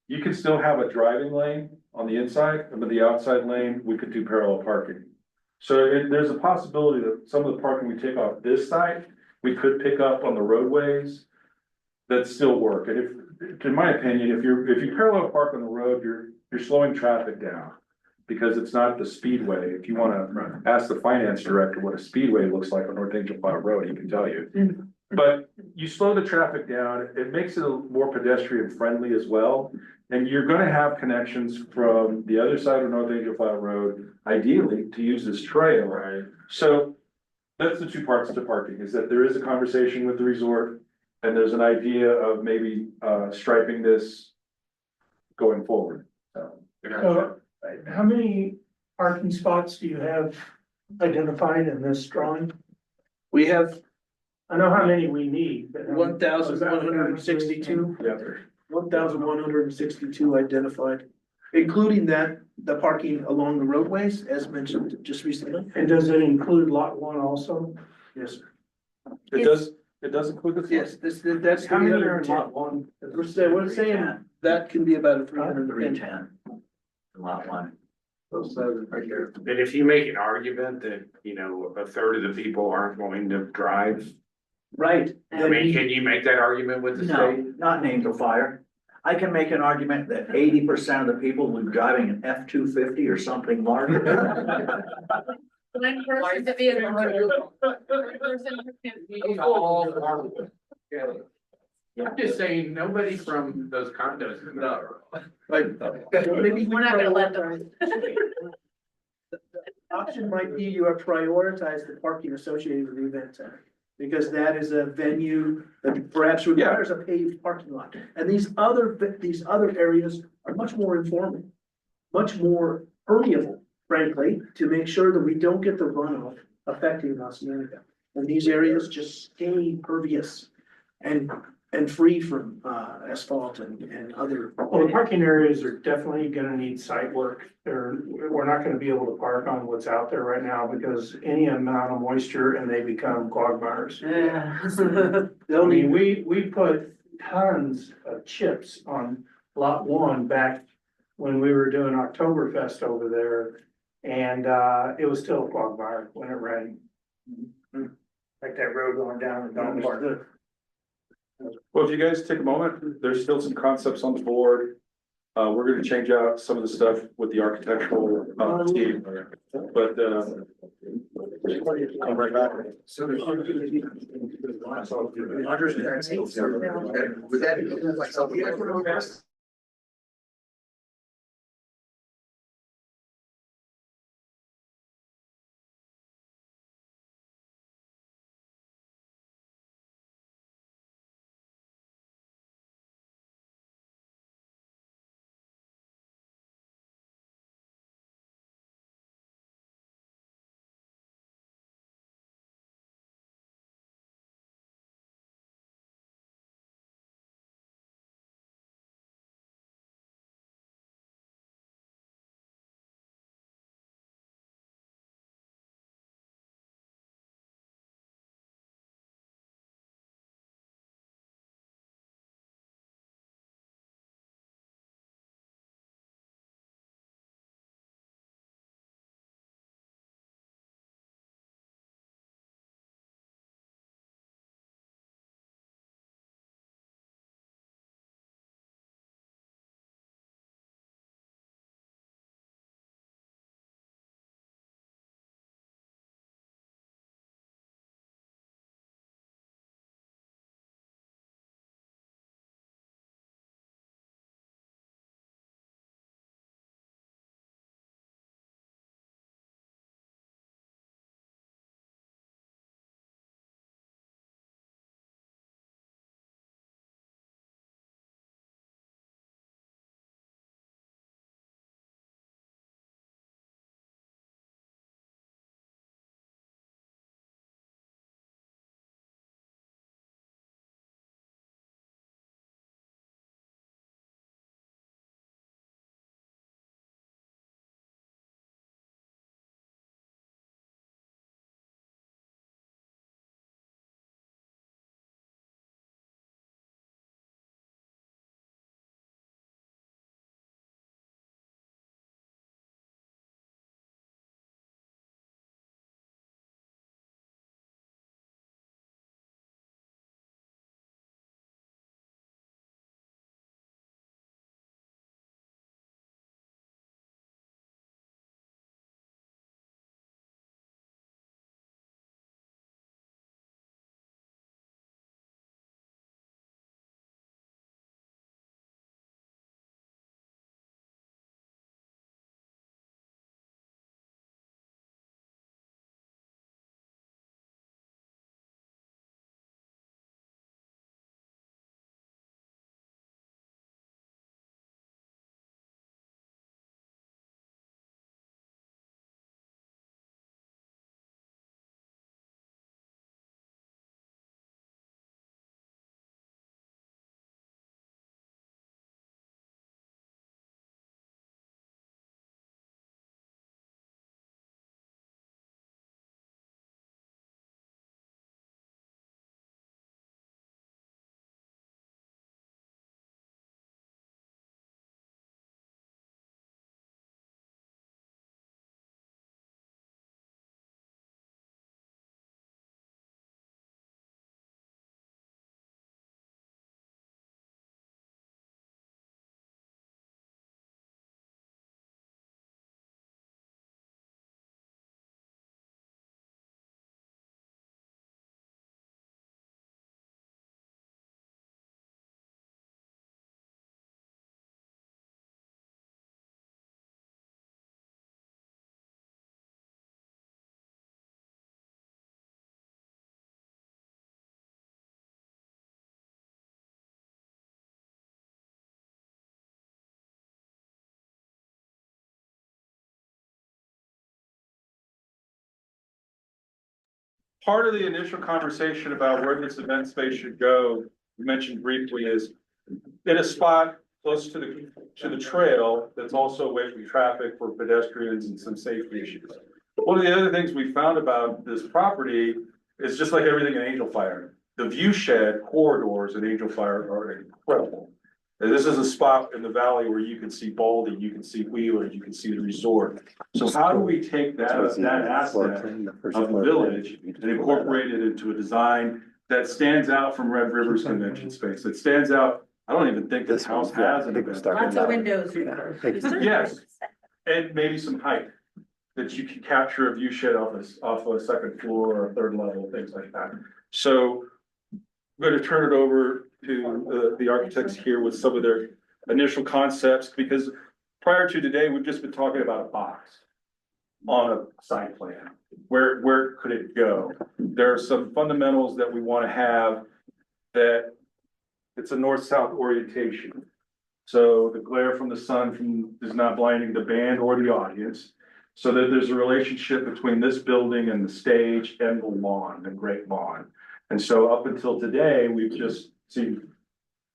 You can still have a driving lane on the inside, but the outside lane, we could do parallel parking. So there's a possibility that some of the parking we take off this side, we could pick up on the roadways that still work. And if, in my opinion, if you parallel park on the road, you're slowing traffic down. Because it's not the speedway. If you wanna ask the finance director what a speedway looks like on North Angel Fire Road, he can tell you. But you slow the traffic down, it makes it more pedestrian friendly as well. And you're gonna have connections from the other side of North Angel Fire Road, ideally, to use this trail. Right. So that's the 2 parts to parking, is that there is a conversation with the resort. And there's an idea of maybe striping this going forward, so. How many parking spots do you have identified in this drawing? We have I know how many we need, but. 1,162. Yeah. 1,162 identified, including the parking along the roadways, as mentioned just recently. And does it include lot 1 also? Yes, sir. It does include the. Yes, that's. How many are in 310. lot 1? We're saying that can be about a 310. 310. Lot 1. Right here. And if you make an argument that, you know, a third of the people aren't going to drive, Right. I mean, can you make that argument with the state? No, not an Angel Fire. I can make an argument that 80% of the people will be driving an F-250 or something larger. One person to be in the I'm just saying, nobody from those condos, no. Like, maybe We're not gonna let them. option might be you prioritize the parking associated with the event center. Because that is a venue that perhaps requires a paved parking lot. And these other areas are much more informal, much more permeable, frankly, to make sure that we don't get the runoff affecting Las Vegas. And these areas just stay pervious and free from, asphalt and other. Well, the parking areas are definitely gonna need site work. We're not gonna be able to park on what's out there right now because any amount of moisture and they become quagmires. Yeah. I mean, we put tons of chips on lot one back when we were doing Oktoberfest over there. And, it was still a quagmire when it rained. Like that road going down and down part. Well, if you guys take a moment, there's still some concepts on the board. We're gonna change out some of the stuff with the architectural, team, but, come right back. Was that like something? part of the initial conversation about where this event space should go, we mentioned briefly, is in a spot close to the trail that's also away from traffic for pedestrians and some safety issues. One of the other things we found about this property is just like everything in Angel Fire, the view shed corridors in Angel Fire are incredible. And this is a spot in the valley where you can see Baldy, you can see Wheeler, you can see the resort. So how do we take that asset of the village and incorporate it into a design that stands out from Red River's convention space? It stands out, I don't even think this house has an event. Lots of windows. Yes, and maybe some height, that you can capture a view shed off a second floor or a third level, things like that. So I'm going to turn it over to the architects here with some of their initial concepts, because prior to today, we've just been talking about a box on a site plan. Where could it go? There are some fundamentals that we want to have, that it's a north-south orientation. So the glare from the sun is not blinding the band or the audience. So that there's a relationship between this building and the stage and the lawn, the great lawn. And so up until today, we've just seen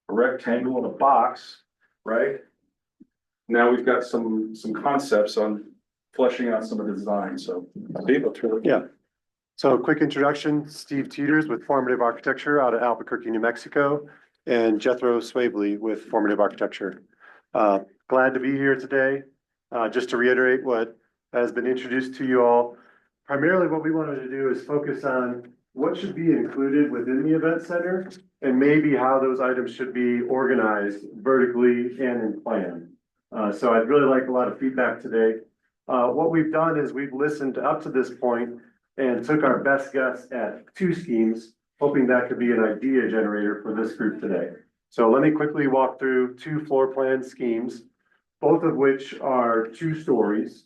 a rectangle and a box, right? Now we've got some concepts on fleshing out some of the design, so Steve, I'll turn it. Yeah. So a quick introduction, Steve Teeters with Formative Architecture out of Albuquerque, New Mexico, and Jethro Swabley with Formative Architecture. Glad to be here today. Just to reiterate what has been introduced to you all, primarily what we wanted to do is focus on what should be included within the event center and maybe how those items should be organized vertically and in plan. So I'd really like a lot of feedback today. What we've done is we've listened up to this point and took our best guess at 2 schemes, hoping that could be an idea generator for this group today. So let me quickly walk through 2 floor plan schemes, both of which are 2 stories.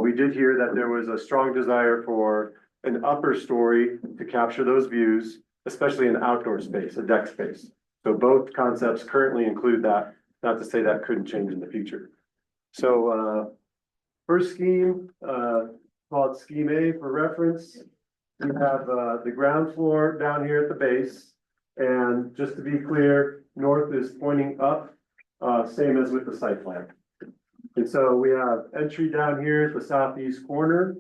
We did hear that there was a strong desire for an upper story to capture those views, especially an outdoor space, a deck space. So both concepts currently include that, not to say that couldn't change in the future. So first scheme, called Scheme A for reference. We have the ground floor down here at the base. And just to be clear, north is pointing up, same as with the site plan. And so we have entry down here at the southeast corner,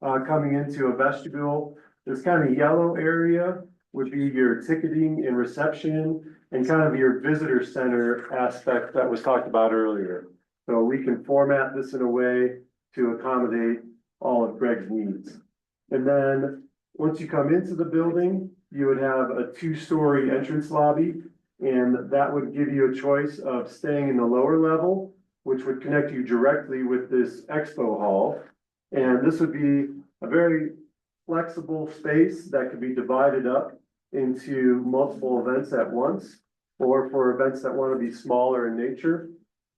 coming into a vestibule. This kind of yellow area would be your ticketing and reception and kind of your visitor center aspect that was talked about earlier. So we can format this in a way to accommodate all of Greg's needs. And then once you come into the building, you would have a 2-story entrance lobby, and that would give you a choice of staying in the lower level, which would connect you directly with this expo hall. And this would be a very flexible space that could be divided up into multiple events at once, or for events that want to be smaller in nature.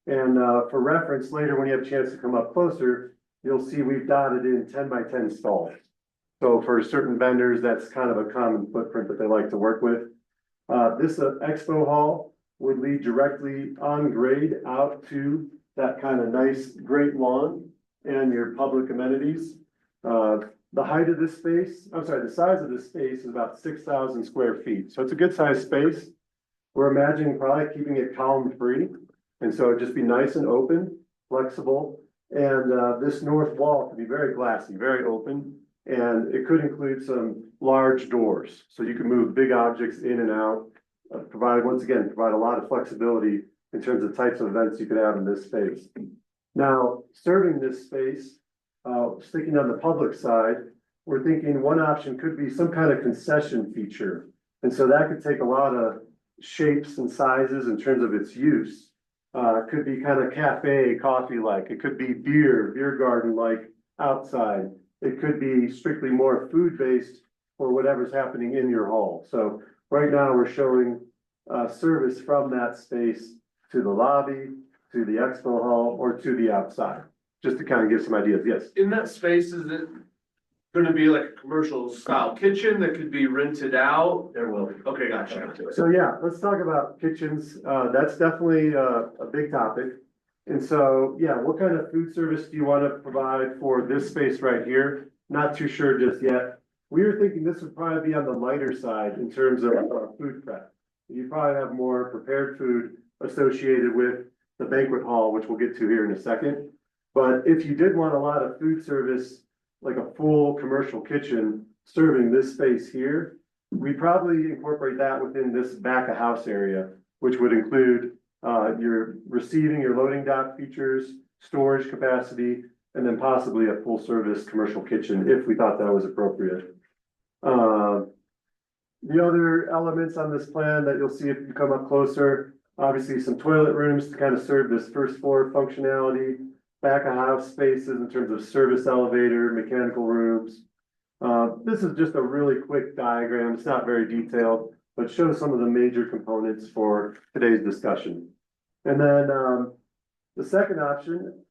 And for reference, later when you have a chance to come up closer, you'll see we've dotted in 10 by 10 stalls. So for certain vendors, that's kind of a common footprint that they like to work with. This expo hall would lead directly on grade out to that kind of nice great lawn and your public amenities. The height of this space, the size of this space is about 6,000 square feet. So it's a good sized space. We're imagining probably keeping it column free. And so it'd just be nice and open, flexible. And this north wall could be very glassy, very open. And it could include some large doors. So you can move big objects in and out, provide a lot of flexibility in terms of types of events you could have in this space. Now, serving this space, sticking on the public side, we're thinking one option could be some kind of concession feature. And so that could take a lot of shapes and sizes in terms of its use. It could be kind of cafe, coffee-like. It could be beer garden-like outside. It could be strictly more food-based for whatever's happening in your hall. So right now we're showing service from that space to the lobby, to the expo hall, or to the outside, just to kind of give some ideas. Yes. In that space, is it gonna be like a commercial style kitchen that could be rented out? There will be. Okay, gotcha. So yeah, let's talk about kitchens. That's definitely a big topic. And so, yeah, what kind of food service do you want to provide for this space right here? Not too sure just yet. We were thinking this would probably be on the lighter side in terms of food prep. You probably have more prepared food associated with the banquet hall, which we'll get to here in a second. But if you did want a lot of food service, like a full commercial kitchen serving this space here, we probably incorporate that within this back of house area, which would include your receiving, your loading dock features, storage capacity, and then possibly a full service commercial kitchen if we thought that was appropriate. The other elements on this plan that you'll see if you come up closer, obviously some toilet rooms to kind of serve this first floor functionality, back of house spaces in terms of service elevator, mechanical rooms. This is just a really quick diagram. It's not very detailed, but shows some of the major components for today's discussion. And then the second option,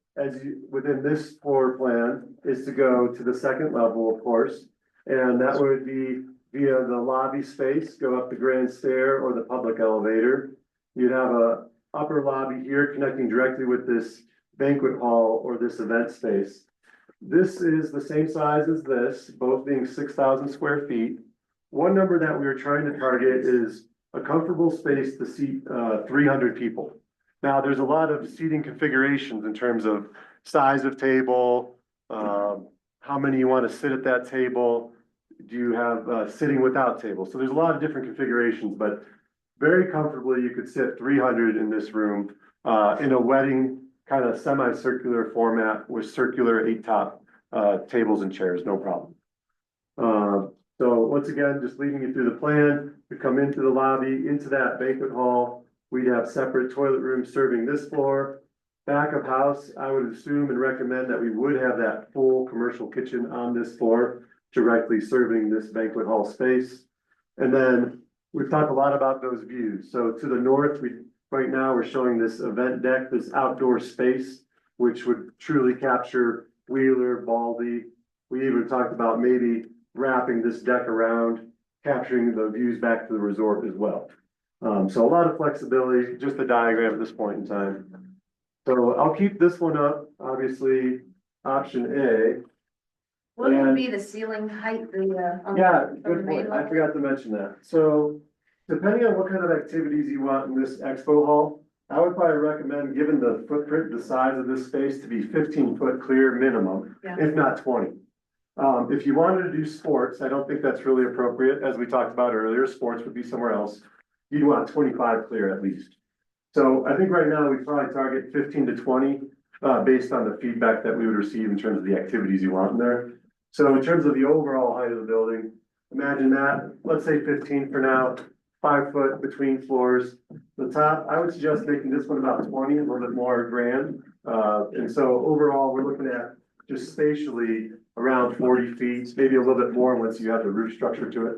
within this floor plan, is to go to the second level, of course, and that would be via the lobby space, go up the grand stair or the public elevator. You'd have a upper lobby here connecting directly with this banquet hall or this event space. This is the same size as this, both being 6,000 square feet. One number that we were trying to target is a comfortable space to seat 300 people. Now, there's a lot of seating configurations in terms of size of table, how many you want to sit at that table. Do you have sitting without table? So there's a lot of different configurations, but very comfortably you could sit 300 in this room in a wedding kind of semicircular format with circular 8-top tables and chairs, no problem. So once again, just leading you through the plan, we come into the lobby, into that banquet hall. We'd have separate toilet rooms serving this floor. Back of house, I would assume and recommend that we would have that full commercial kitchen on this floor, directly serving this banquet hall space. And then we've talked a lot about those views. So to the north, right now we're showing this event deck, this outdoor space, which would truly capture Wheeler, Baldy. We even talked about maybe wrapping this deck around, capturing the views back to the resort as well. So a lot of flexibility, just a diagram at this point in time. So I'll keep this one up, obviously, option A. What would be the ceiling height, on the- Yeah, from the good main point. I level? forgot to mention that. So depending on what kind of activities you want in this expo hall, I would probably recommend, given the footprint, the size of this space, to be 15-foot clear minimum, Yeah. if not 20. If you wanted to do sports, I don't think that's really appropriate. As we talked about earlier, sports would be somewhere else. You'd want 25 clear at least. So I think right now we'd probably target 15 to 20, based on the feedback that we would receive in terms of the activities you want in there. So in terms of the overall height of the building, imagine that, let's say 15 for now, 5 foot between floors. The top, I would suggest making this one about 20, a little bit more grand. And so overall, we're looking at just spatially around 40 feet, maybe a little bit more once you have the roof structure to it.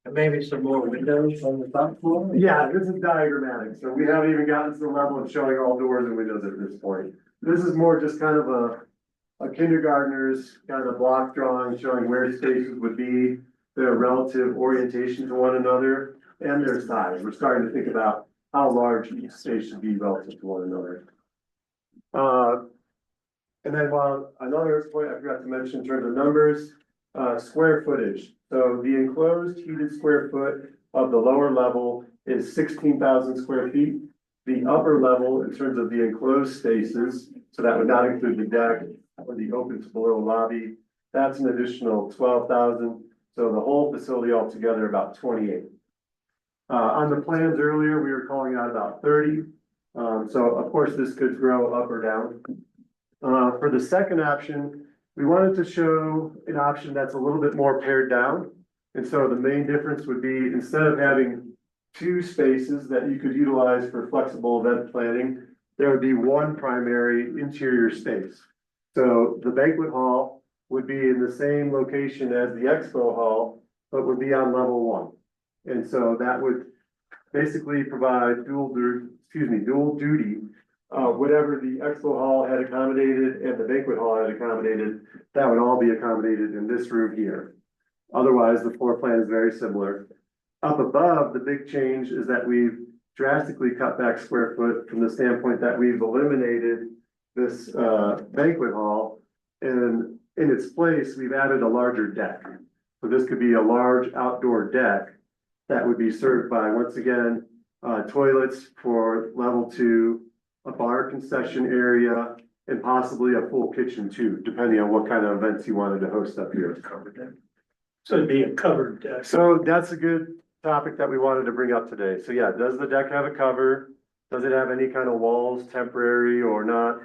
And maybe some more windows on the top floor? Yeah, this is diagrammatic, so we haven't even gotten to the level of showing all doors and windows at this point. This is more just kind of a kindergartner's kind of block drawing, showing where spaces would be, their relative orientation to one another, and their size. We're starting to think about how large each space should be relative to one another. And then while another point I forgot to mention in terms of numbers, square footage. So the enclosed heated square foot of the lower level is 16,000 square feet. The upper level in terms of the enclosed spaces, so that would not include the deck or the open to below lobby, that's an additional 12,000. So the whole facility altogether about 28. On the plans earlier, we were calling out about 30. So of course this could grow up or down. For the second option, we wanted to show an option that's a little bit more pared down. And so the main difference would be, instead of having 2 spaces that you could utilize for flexible event planning, there would be one primary interior space. So the banquet hall would be in the same location as the expo hall, but would be on level 1. And so that would basically provide dual duty. Whatever the expo hall had accommodated and the banquet hall had accommodated, that would all be accommodated in this room here. Otherwise, the floor plan is very similar. Up above, the big change is that we've drastically cut back square foot from the standpoint that we've eliminated this banquet hall and in its place, we've added a larger deck. So this could be a large outdoor deck that would be served by, once again, toilets for level 2, a bar concession area, and possibly a full kitchen too, depending on what kind of events you wanted to host up here. So it'd be a covered deck. So that's a good topic that we wanted to bring up today. So yeah, does the deck have a cover? Does it have any kind of walls, temporary or not?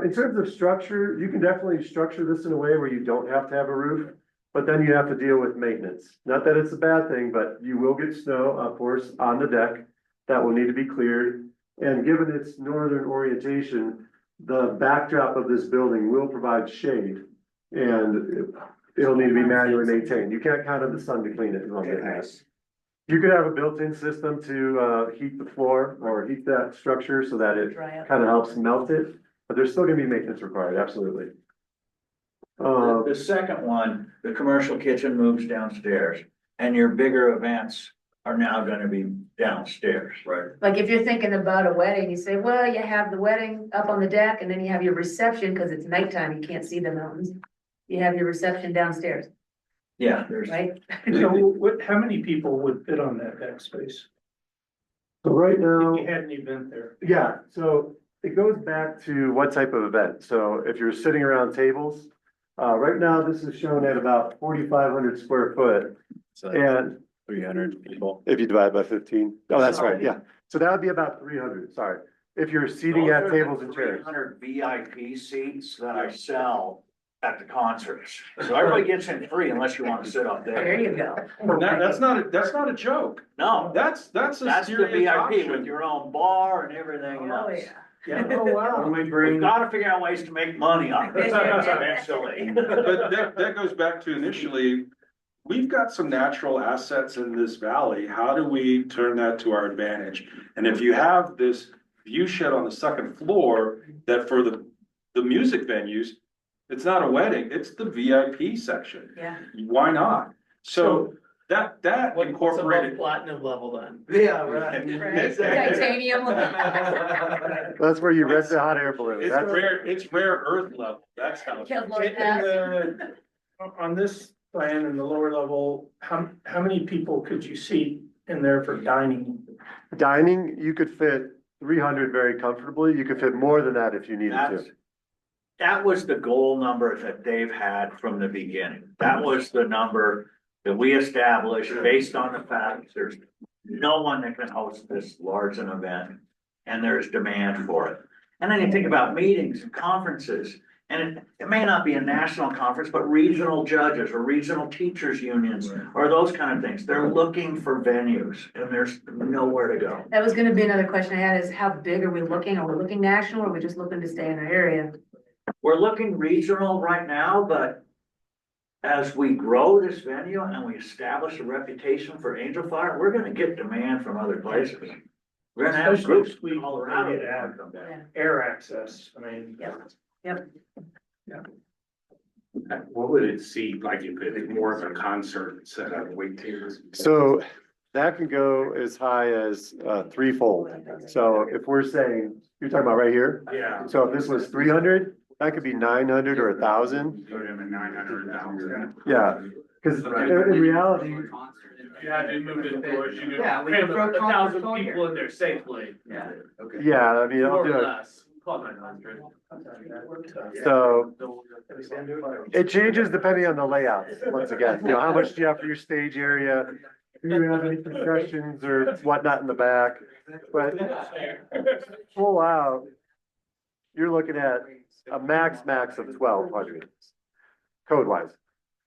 In terms of structure, you can definitely structure this in a way where you don't have to have a roof, but then you have to deal with maintenance. Not that it's a bad thing, but you will get snow, of course, on the deck that will need to be cleared. And given its northern orientation, the backdrop of this building will provide shade and it'll need to be manually maintained. You can't count on the sun to clean it. is what I'm getting at. You could have a built-in system to heat the floor or heat that structure so that it Dry up. kind of helps melt it, but there's still gonna be maintenance required, absolutely. The second one, the commercial kitchen moves downstairs and your bigger events are now gonna be downstairs. Right. Like if you're thinking about a wedding, you say, well, you have the wedding up on the deck and then you have your reception, cause it's nighttime, you can't see the mountains. You have your reception downstairs, Yeah, there's. right? So what, how many people would fit on that deck space? So right now. If you had an event there. Yeah, so it goes back to what type of event. So if you're sitting around tables, right now this is shown at about 4,500 square foot. And 300 people. if you divide by 15, oh, that's right, yeah. So that would be about 300, sorry. If you're seating at tables and chairs. 300 VIP seats that I sell at the concerts. So everybody gets in free unless you want to sit up There there. you go. That's not a joke. No, That's a that's the serious VIP with option. your own bar and everything Oh, else. yeah. Oh, wow. Only We've bring, gotta figure out ways to make money on this eventually. But that goes back to initially, we've got some natural assets in this valley. How do we turn that to our advantage? And if you have this view shed on the second floor, that for the music venues, it's not a wedding, it's the VIP section. Yeah. Why not? So that What's above incorporated. platinum level then? Yeah, right. Right. Titanium. that's where you rent the hot air balloon. It's That's- rare earth level. That's how. Kevlar pass. On this plan in the lower level, how many people could you seat in there for dining? Dining, you could fit 300 very comfortably. You could fit more than that if you needed That's, to. that was the goal number that they've had from the beginning. That was the number that we established based on the fact there's no one that can host this large an event and there's demand for it. And then you think about meetings and conferences, and it may not be a national conference, but regional judges or regional teachers unions or those kind of things. They're looking for venues and there's nowhere to go. That was gonna be another question I had is how big are we looking? Are we looking national or are we just looking to stay in our area? We're looking regional right now, but as we grow this venue and we establish a reputation for Angel Fire, we're gonna get demand from other places. We're gonna have Especially groups if we in Colorado. get that out. wanna come down. Air access, I mean. Yep. What would it seat, like if it's more of a concert set up, wait tables? So that can go as high as threefold. So if we're saying, you're talking about right here? Yeah. So if this was 300, that could be 900 or 1,000. Put them in 900,000. Yeah, because in reality, Yeah, they moved it indoors, you could Yeah, we cram can throw 1,000 concerts people in there safely. Yeah. yeah, I mean, I'll More do or it. less, call it 900. So it changes depending on the layout, once again, you know, how much do you have for your stage area? Do you have any concessions or whatnot in the back? But full out, you're looking at a max of 1,200 code wise.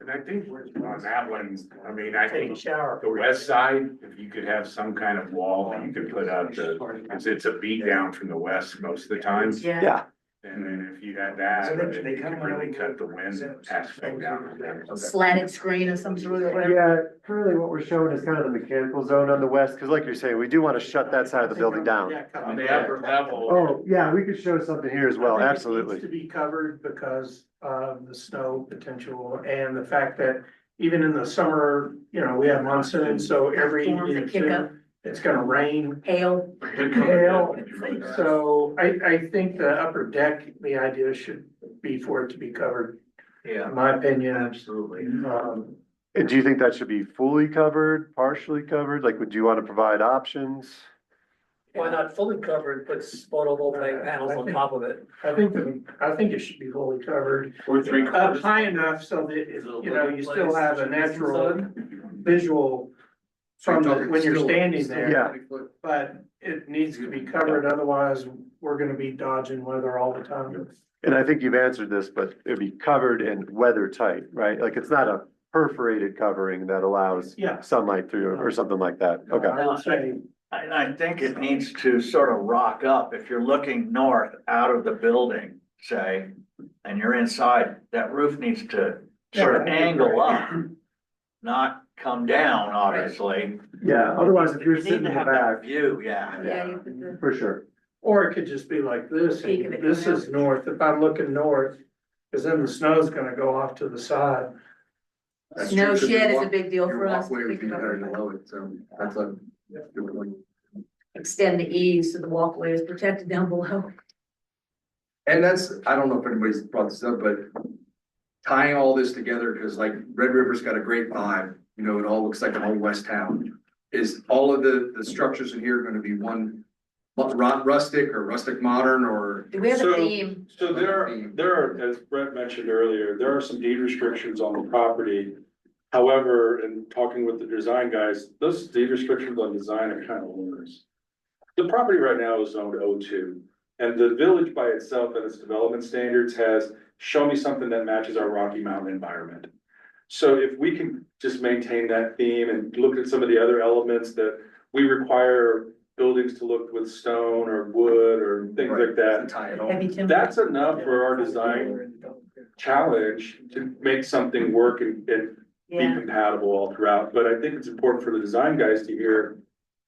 And I think on that one, I mean, I think Shower. the west side, if you could have some kind of wall that you could put up because it's a beat down from the west most of the time. Yeah. Yeah, And then if you had that, it could really cut the wind aspect down on there. Slatted screen of some sort or whatever. yeah, currently what we're showing is kind of the mechanical zone on the west, because like you're saying, we do want to shut that side of the building down. On the upper level. Oh, yeah, we could show something here as well, I think it absolutely. needs to be covered because of the snow potential and the fact that even in the summer, you know, we have monsoon, so every. Storms that kick up. It's gonna rain, Hail. hail, so I think the upper deck, the idea should be for it to be covered, Yeah, in my opinion. absolutely. And do you think that should be fully covered, partially covered? Like, would you want to provide options? Why not fully covered, put photovoltaic panels on top of it? I think it should be fully covered. Or three Up quarters. high enough so that, you know, you still have a natural visual from when you're standing there. Yeah. But it needs to be covered, otherwise we're gonna be dodging weather all the time. And I think you've answered this, but it'd be covered and weather tight, right? Like, it's not a perforated covering that allows Yeah. sunlight through or something like that. Okay. I would say, I think it needs to sort of rock up. If you're looking north out of the building, say, and you're inside, that roof needs to sort of Yeah. angle up, not come down, obviously. Yeah, otherwise if you're You need sitting to in the have that back, view, yeah. Yeah, you put the. for sure. or it could just be like this, Peak of it and this coming is north, if I'm looking north, cause then the snow's gonna go off to the side. Snow shed is a big deal for us. Extend the eaves so the walkway is protected down below. And that's, I don't know if anybody's brought this up, but tying all this together, cause like Red River's got a great vibe, you know, it all looks like an old west town. Is all of the structures in here gonna be one rustic or rustic modern or? Do we have a So- theme? So there are, as Brett mentioned earlier, there are some deed restrictions on the property. However, in talking with the design guys, those deed restrictions on design are kind of onerous. The property right now is zoned O2, and the village by itself and its development standards has shown me something that matches our Rocky Mountain environment. So if we can just maintain that theme and look at some of the other elements that we require buildings to look with stone or wood or things like that. Tie it all. Heavy timber. That's enough for our design challenge to make something work and be Yeah, compatible all throughout. But I think it's important for the design guys to hear,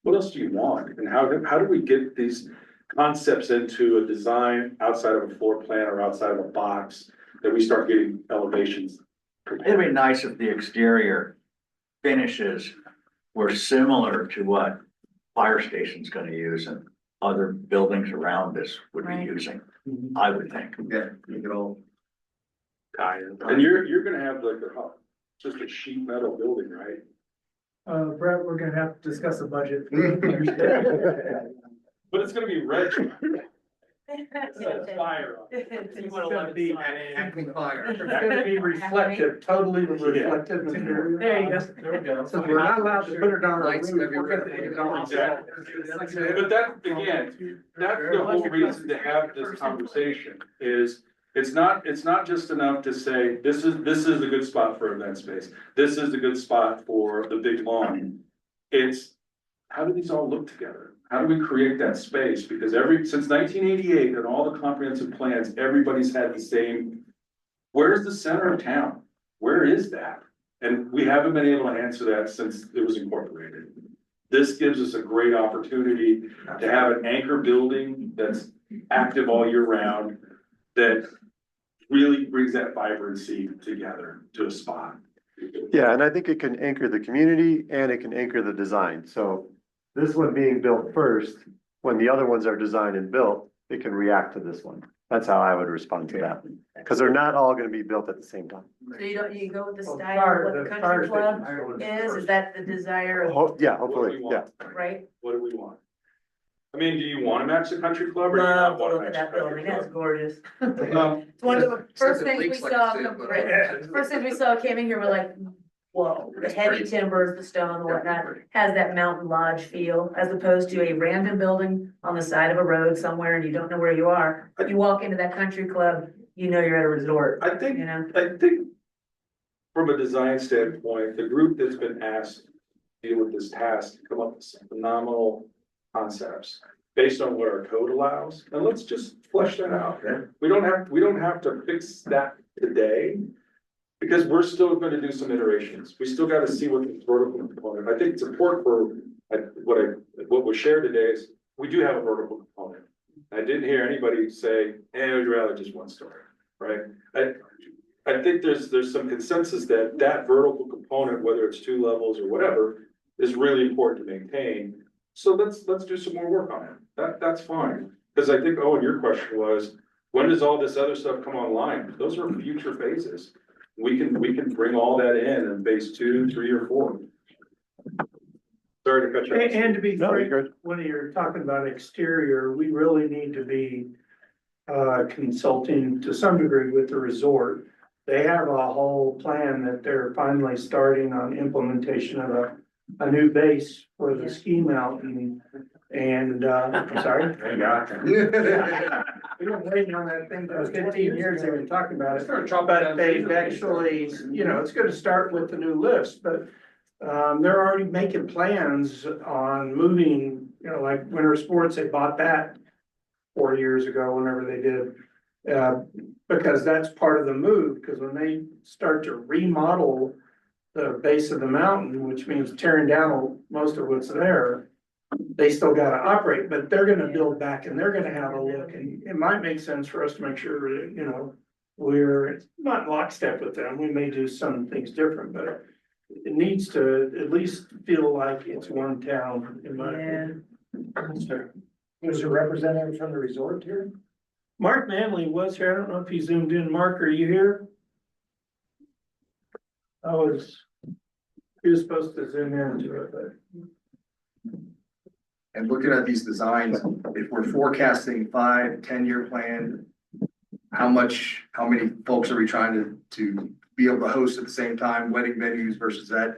what else do you want? And how do we get these concepts into a design outside of a floor plan or outside of a box that we start getting elevations? It'd be nice if the exterior finishes were similar to what fire station's gonna use and other buildings around us would be Right. using, I would think. Yeah, you can all. And you're gonna have like just a sheet metal building, right? Brett, we're gonna have to discuss the budget. But it's gonna be red. Fire. It's gonna be, fire. It's gonna be reflective, totally reflective material. there you go, there we go. So we're not allowed to put it on our Lights roof, we're everywhere. gonna put it on. Exactly. But that, again, that's the whole reason to have this conversation is, it's not just enough to say, this is a good spot for event space. This is a good spot for the big lawn. It's, how do these all look together? How do we create that space? Because since 1988 and all the comprehensive plans, everybody's had the same, where's the center of town? Where is that? And we haven't been able to answer that since it was incorporated. This gives us a great opportunity to have an anchor building that's active all year round, that really brings that vibrancy together to a spot. Yeah, and I think it can anchor the community and it can anchor the design. So this one being built first, when the other ones are designed and built, it can react to this one. That's how I would respond to that. Because they're not all gonna be built at the same time. so you go with the Well, style, of what the fire country club station's is that the desire, of- Yeah, What do hopefully, we yeah. want? right? What do we want? I mean, do you wanna match the country club or do you Love not to wanna look at match that the country building, that's club? gorgeous. Um, It's one of the first Except it things we leaks like saw, a sieve, but- first things we saw came in here, we're like, whoa, the heavy timbers, the stone, the whatnot, has that mountain lodge feel, as opposed to a random building on the side of a road somewhere and you don't know where you are. You walk into that country club, you know you're at a resort, I think, you know? from a design standpoint, the group that's been asked to deal with this task, come up with some phenomenal concepts based on what our code allows, and let's just flesh that out. We don't have to fix that today, because we're still gonna do some iterations. We still gotta see what the vertical component, I think it's important for, what was shared today is, we do have a vertical component. I didn't hear anybody say, hey, I'd rather just one story, right? I think there's some consensus that vertical component, whether it's 2 levels or whatever, is really important to maintain. So let's do some more work on it. That's fine. Because I think, Owen, your question was, when does all this other stuff come online? Those are future phases. We can bring all that in phase 2, 3, or 4. Sorry to cut you off. And to be No, you're frank, good. when you're talking about exterior, we really need to be consulting to some degree with the resort. They have a whole plan that they're finally starting on implementation of a new base for the ski mountain. And, I'm sorry. Thank God. We've been waiting on that thing for 15 years, they've been talking about it. But they've actually, you know, it's gonna start with the new lifts, but they're already making plans on moving, you know, like winter sports, they bought that 4 years ago, whenever they did. Because that's part of the move, because when they start to remodel the base of the mountain, which means tearing down most of what's there, they still gotta operate, but they're gonna build back and they're gonna have a look, and it might make sense for us to make sure that, you know, we're not in lockstep with them. We may do some things different, but it needs to at least feel like it's one town, in my opinion. There's a representative from the resort here? Mark Manley was here. I don't know if he zoomed in. Mark, are you here? He was supposed to zoom into it, but. And looking at these designs, if we're forecasting 5-10 year plan, how many folks are we trying to be able to host at the same time, wedding venues versus that?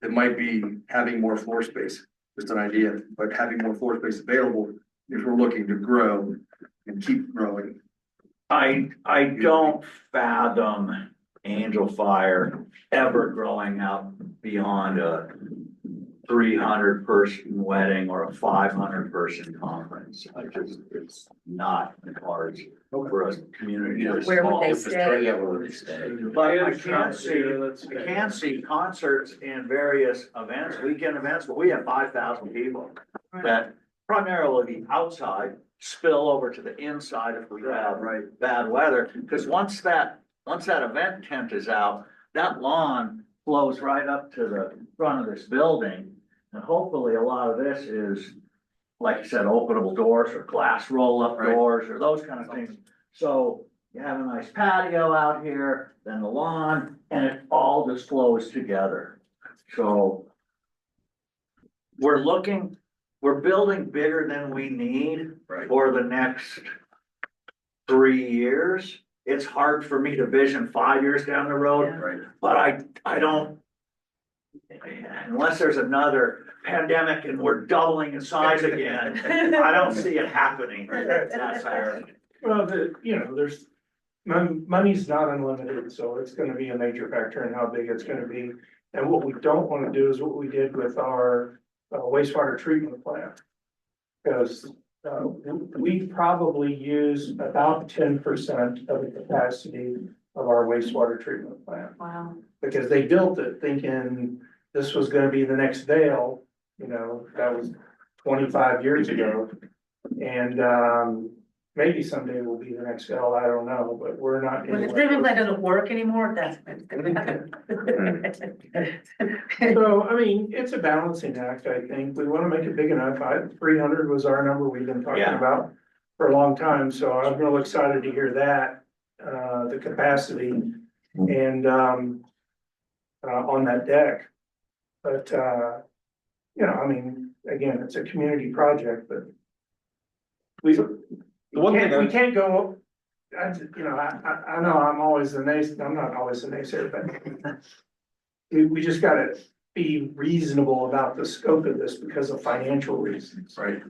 It might be having more floor space, just an idea, but having more floor space available if we're looking to grow and keep growing. I don't fathom Angel Fire ever growing out beyond a 300-person wedding or a 500-person conference. It's not in the cards for a community. this Where would small. they stay? But I can see concerts and various events, weekend events, but we have 5,000 people that primarily the outside spill over to the inside if we have bad weather. Because once that event tent is out, that lawn flows right up to the front of this building. And hopefully a lot of this is, like you said, openable doors or glass roll-up doors or those kind of things. So you have a nice patio out here, then the lawn, and it all just flows together. So we're building bigger than we need for the next 3 years. It's hard for me to vision 5 years down the road, but I don't, unless there's another pandemic and we're doubling in size again, I don't see it happening. That's fair. Well, there's, money's not unlimited, so it's gonna be a major factor in how big it's gonna be. And what we don't wanna do is what we did with our wastewater treatment plant. Because we probably use about 10% of the capacity of our wastewater treatment plant. Wow. Because they built it thinking this was gonna be the next Vail, you know, that was 25 years ago. And maybe someday will be the next Vail, I don't know, but we're not. When the treatment plant doesn't work anymore, that's when it's gonna happen. So, I mean, it's a balancing act, I think. We wanna make it big enough. 300 was our number we've been talking Yeah. about for a long time, so I'm real excited to hear that, the capacity and, on that deck. But, you know, I mean, again, it's a community project, but we can't go, you know, I know I'm always I'm not always a naysayer, but we just gotta be reasonable about the scope of this because of financial reasons. Right.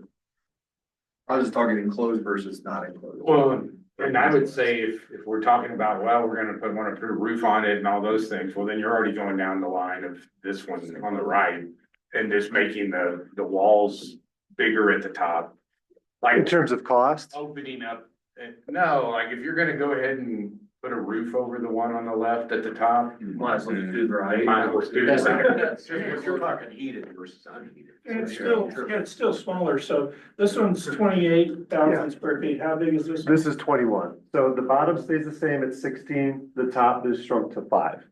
I was just talking enclosed versus not enclosed. Well, and I would say if we're talking about, well, we're gonna put a roof on it and all those things, well, then you're already going down the line of this one on the right. And just making the walls bigger at the top. In Like terms of cost, opening up, no, like if you're gonna go ahead and put a roof over the one on the left at the top. Might as well do the right. Might as well do the right. You're talking heated versus unheated. It's still smaller, so this one's 28,000 square feet. How big is this? this is 21. So the bottom stays the same at 16, the top is shrunk to 5.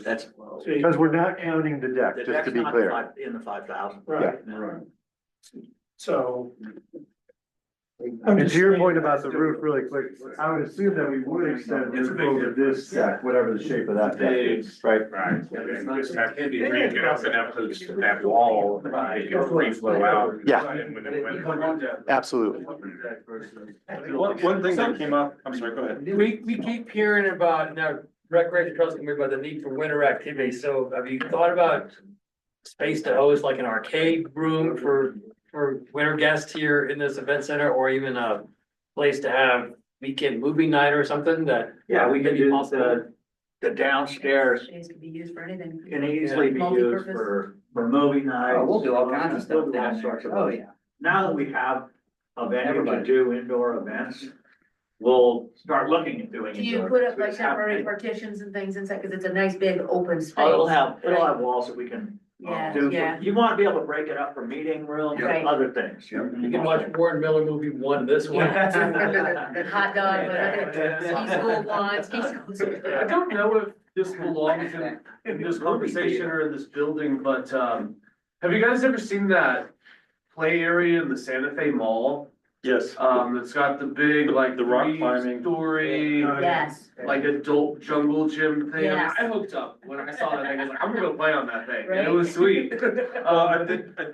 That's. Because we're not counting the deck, The just to deck's be not clear. in the 5,000. Right, Yeah. so And to your point about the roof, really quick, I would assume that we would extend It's a roof big over this deck, whatever the shape of that deck is, right? Right, and just have to be rated up enough so that wall, it can free flow out. Yeah. And when it- Absolutely. One thing that came up, I'm sorry, go ahead. We keep hearing about now recreation trust committee about the need for winter activity. So have you thought about space to host like an arcade room for winter guests here in this event center, or even a place to have weekend movie night or something that? Yeah, we could Maybe use possible. the downstairs Space could be used for anything. can easily be used for movie nights. Oh, we'll do all kinds of stuff We'll do all down there. sorts of Oh, things. yeah. Now that we have a venue to Everybody. do indoor events, we'll start looking at doing. Do you indoor put up events. like We just haven't temporary made- partitions and things inside, cause it's a nice big open space? Oh, it'll have right? walls that we can Yeah, do. yeah. You wanna be able to break it up for meeting rooms Right. and other things. You can watch Warren Miller movie one, this one. And hot dog, ski school one, ski school. I don't know if this belongs in this conversation or in this building, but, have you guys ever seen that play area in the Santa Fe Mall? Yes. That's got the big, like, The rock climbing. Story, Yes, like adult jungle gym thing. I mean, Yes. I hooked up when I saw that thing. I was like, I'm gonna go play on that thing. And Right. it was sweet. I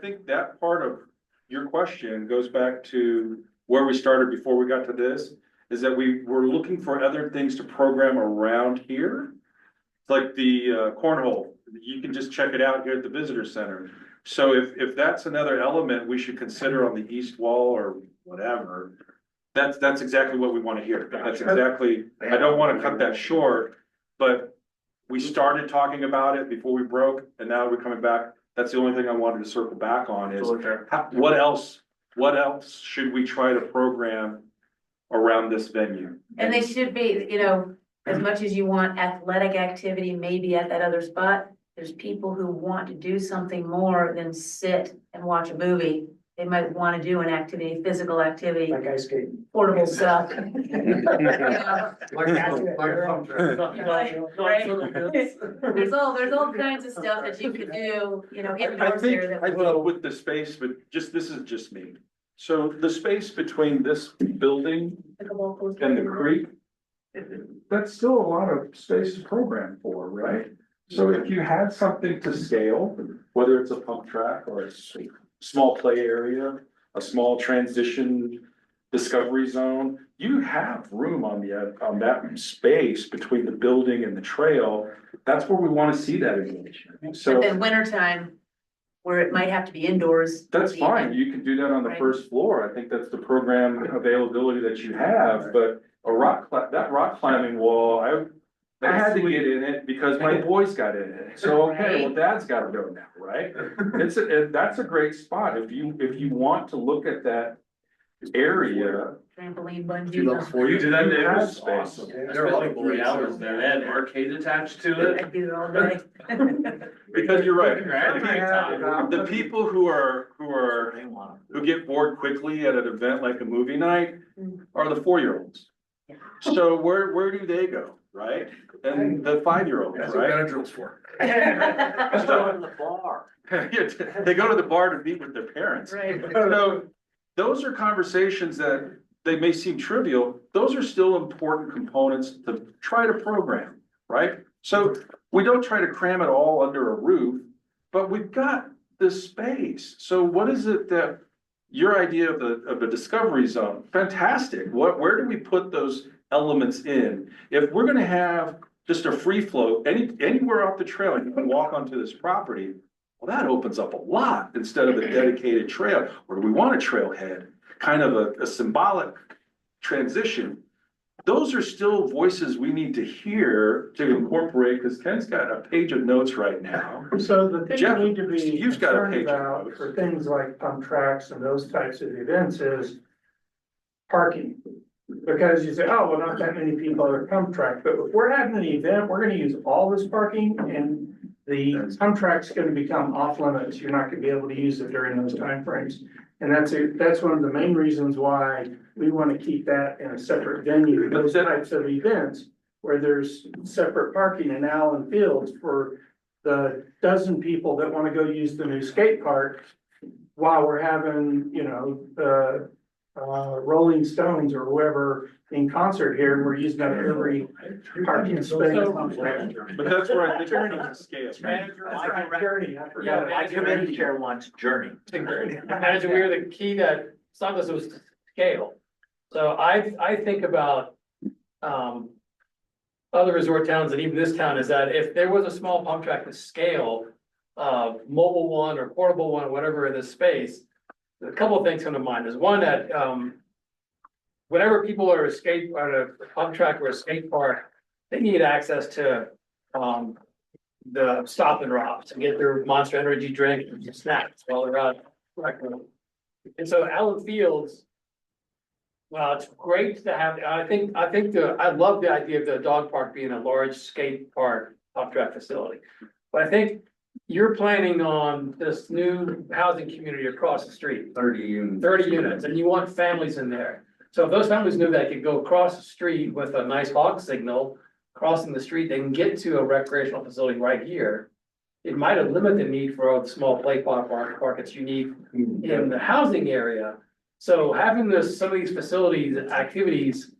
think that part of your question goes back to where we started before we got to this, is that we were looking for other things to program around here. Like the cornhole, you can just check it out here at the visitor center. So if that's another element we should consider on the east wall or whatever, that's exactly what we want to hear. That's exactly, I don't want to cut that short, but we started talking about it before we broke, and now we're coming back. That's the only thing I wanted to circle back on is, what else should we try to program around this venue? and they should be, as much as you want athletic activity, maybe at that other spot, there's people who want to do something more than sit and watch a movie. They might wanna do an activity, physical activity, Like ice skating. portable stuff. Right? There's all kinds of stuff that you could do, I indoors think, there I that. think with the space, but this is just me. So the space between this building Pickleball courts. and the creek, that's still a lot of space to program for, right? So if you had something to scale, whether it's a pump track or a small play area, a small transition discovery zone, you have room on that space between the building and the trail. That's where we want to see that engagement. But So then wintertime, where it might have to be indoors. that's fine. You can do that on the Right. first floor. I think that's the program availability that you have, but that rock climbing wall, I had to get in it because my boys got in it. So, okay, well, dad's gotta go now, right? That's a great spot. If you want to look at that area. Trampoline bungee. Before you do that, it That's was awesome. awesome. I spent like 3 hours there. They had an arcade attached to it. I'd do it all day. Because you're right. Right. The people who get bored quickly at an event like a movie night are the 4-year-olds. So where do they go, right? And the 5-year-olds, That's what right? Benadryl's for. Let's go to the bar. They go to the bar to meet with their parents. Right. So those are conversations that they may seem trivial, those are still important components to try to program, right? So we don't try to cram it all under a roof, but we've got this space. So what is it that your idea of the discovery zone, fantastic. Where do we put those elements in? If we're gonna have just a free flow, anywhere off the trail, you can walk onto this property. Well, that opens up a lot instead of a dedicated trail. Or do we want a trailhead? Kind of a symbolic transition. Those are still voices we need to hear to incorporate, because Ken's got a page of notes right now. So the thing Jeff, you need to be you've got a concerned page of about notes. for things like pump tracks and those types of events is parking. Because you say, oh, well, not that many people are pump track, but if we're having an event, we're gonna use all this parking and the pump track's gonna become off limits. You're not gonna be able to use it during those timeframes. And that's one of the main reasons why we wanna keep that in a separate venue, those types of events where there's separate parking in Allen Fields for the dozen people that wanna go use the new skate park while we're having, Rolling Stones or whoever in concert here, and we're using up every parking space. But that's where I think it's a scale. Journey, I forgot. Yeah, my committee chair wants journey. Imagine we were the key that some of us was scale. So I think about, other resort towns and even this town is that if there was a small pump track to scale, mobile one or portable one, whatever in this space, a couple of things come to mind. There's one that, whenever people are escape on a pump track or a skate park, they need access to, the stop and drop to get their Monster Energy drink and snacks while they're out. And so Allen Fields, well, it's great to have, I love the idea of the dog park being a large skate park pump track facility. But I think you're planning on this new housing community across the street. 30 units. 30 units, and you want families in there. So if those families knew they could go across the street with a nice hawk signal, crossing the street, they can get to a recreational facility right here. It might have limited the need for a small play park that's unique in the housing area. So having some of these facilities, activities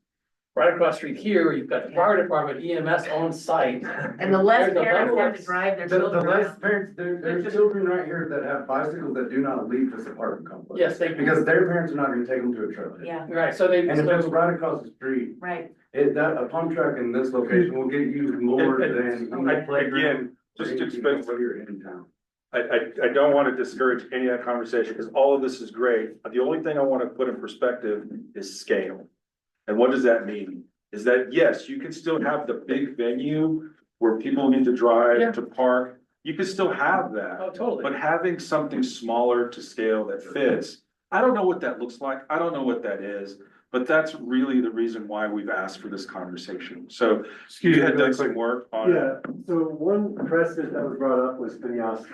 right across the street here, you've got the fire department, EMS on site. And the less There's a parents have less- to drive their The children less around. parents, there's children right here that have bicycles that do not leave this apartment complex. Yes, they, Because their parents are not gonna take them to a trailer. Yeah, right, so they. And if it's right across the street, right. a pump track in this location will get used more than. Again, just to explain, Here in town. I don't want to discourage any of that conversation because all of this is great. The only thing I want to put in perspective is scale. And what does that mean? Is that, yes, you can still have the big venue where people need to Yeah. drive to park. You can still have that. Oh, totally. But having something smaller to scale that fits, I don't know what that looks like. I don't know what that is. But that's really the reason why we've asked for this conversation. So you had done some work on it. Yeah, so one precedent that was brought up was Vinyasa.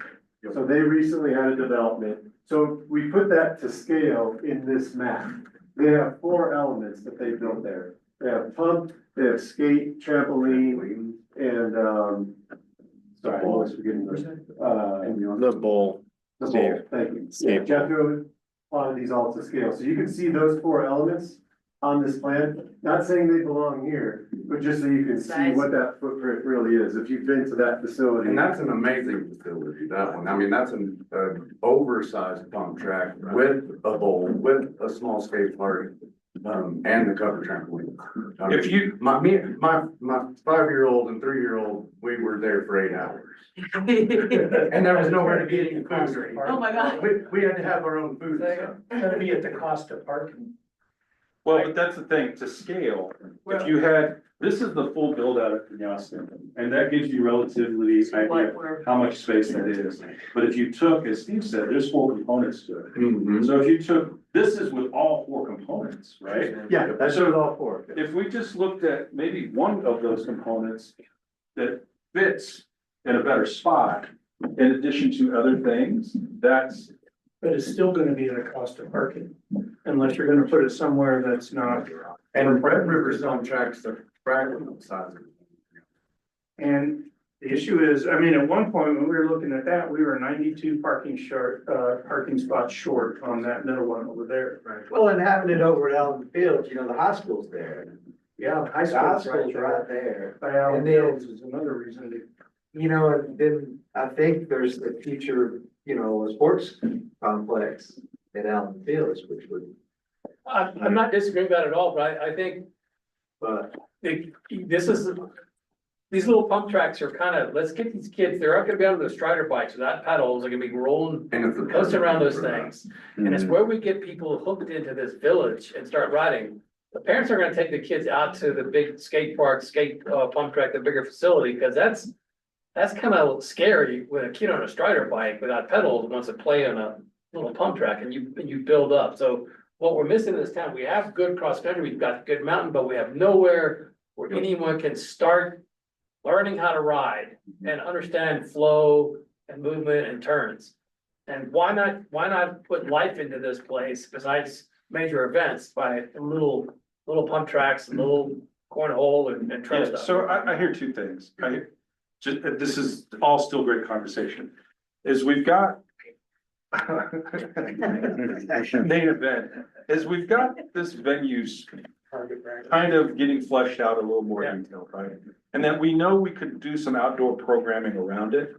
So they recently had a development. So we put that to scale in this map. They have 4 elements that they built there. They have pump, they have skate, trampoline, and, sorry, I'm always forgetting those. The bowl. The bowl, thank you. Yeah, Jethro plotted these all to scale. So you can see those 4 elements on this plan. Not saying they belong here, but just so you can see Size. what that footprint really is. If you've been to that facility. And that's an amazing facility, that one. I mean, that's an oversized pump track with a bowl, with a small skate park, and the cover trampoline. I mean, If you, my 5-year-old and 3-year-old, we were there for 8 hours. And there was nowhere to get any food. Oh, my God. We had to have our own food. and stuff. It's gonna be at the cost of parking. well, but that's the thing, to scale, if you had, this is the full build out at Vinyasa. And that gives you relatively idea of how much space that is. But if you took, as Steve said, there's 4 components to it. Mhm. So if you took, this is with all 4 components, right? Yeah, that shows all 4. If we just looked at maybe one of those components that fits in a better spot, in addition to other things, that's, But it's still gonna be at a cost of parking, unless you're gonna put it somewhere that's not. And Red River's on tracks the fragment size. And the issue is, I mean, at one point, when we were looking at that, we were 92 parking spots short on that middle one over there. Well, and having it over at Allen Fields, the high school's there. Yeah, high The high school's school's right there. By Allen And then- Fields is another reason to. And then I think there's the future, a sports complex at Allen Fields, which would, I'm not disagreeing with that at all, but I think but these little pump tracks are let's get these kids, they're not gonna be on those strider bikes without pedals, they're gonna be rolling, And it's the. coasting around those things. And it's Mhm. where we get people hooked into this village and start riding. The parents are gonna take the kids out to the big skate park, pump track, the bigger facility, because that's kind of scary with a kid on a strider bike without pedals, wants to play on a little pump track and you build up. So what we're missing in this town, we have good cross country, we've got good mountain, but we have nowhere where anyone can start learning how to ride and understand flow and movement and turns. And why not put life into this place besides major events by little pump tracks and little cornhole and trail yeah, stuff. so I hear 2 things. This is all still great conversation. Is we've got Main event, is we've got this venues kind of getting fleshed out a little more detailed, right? And then we know we could do some outdoor programming around it.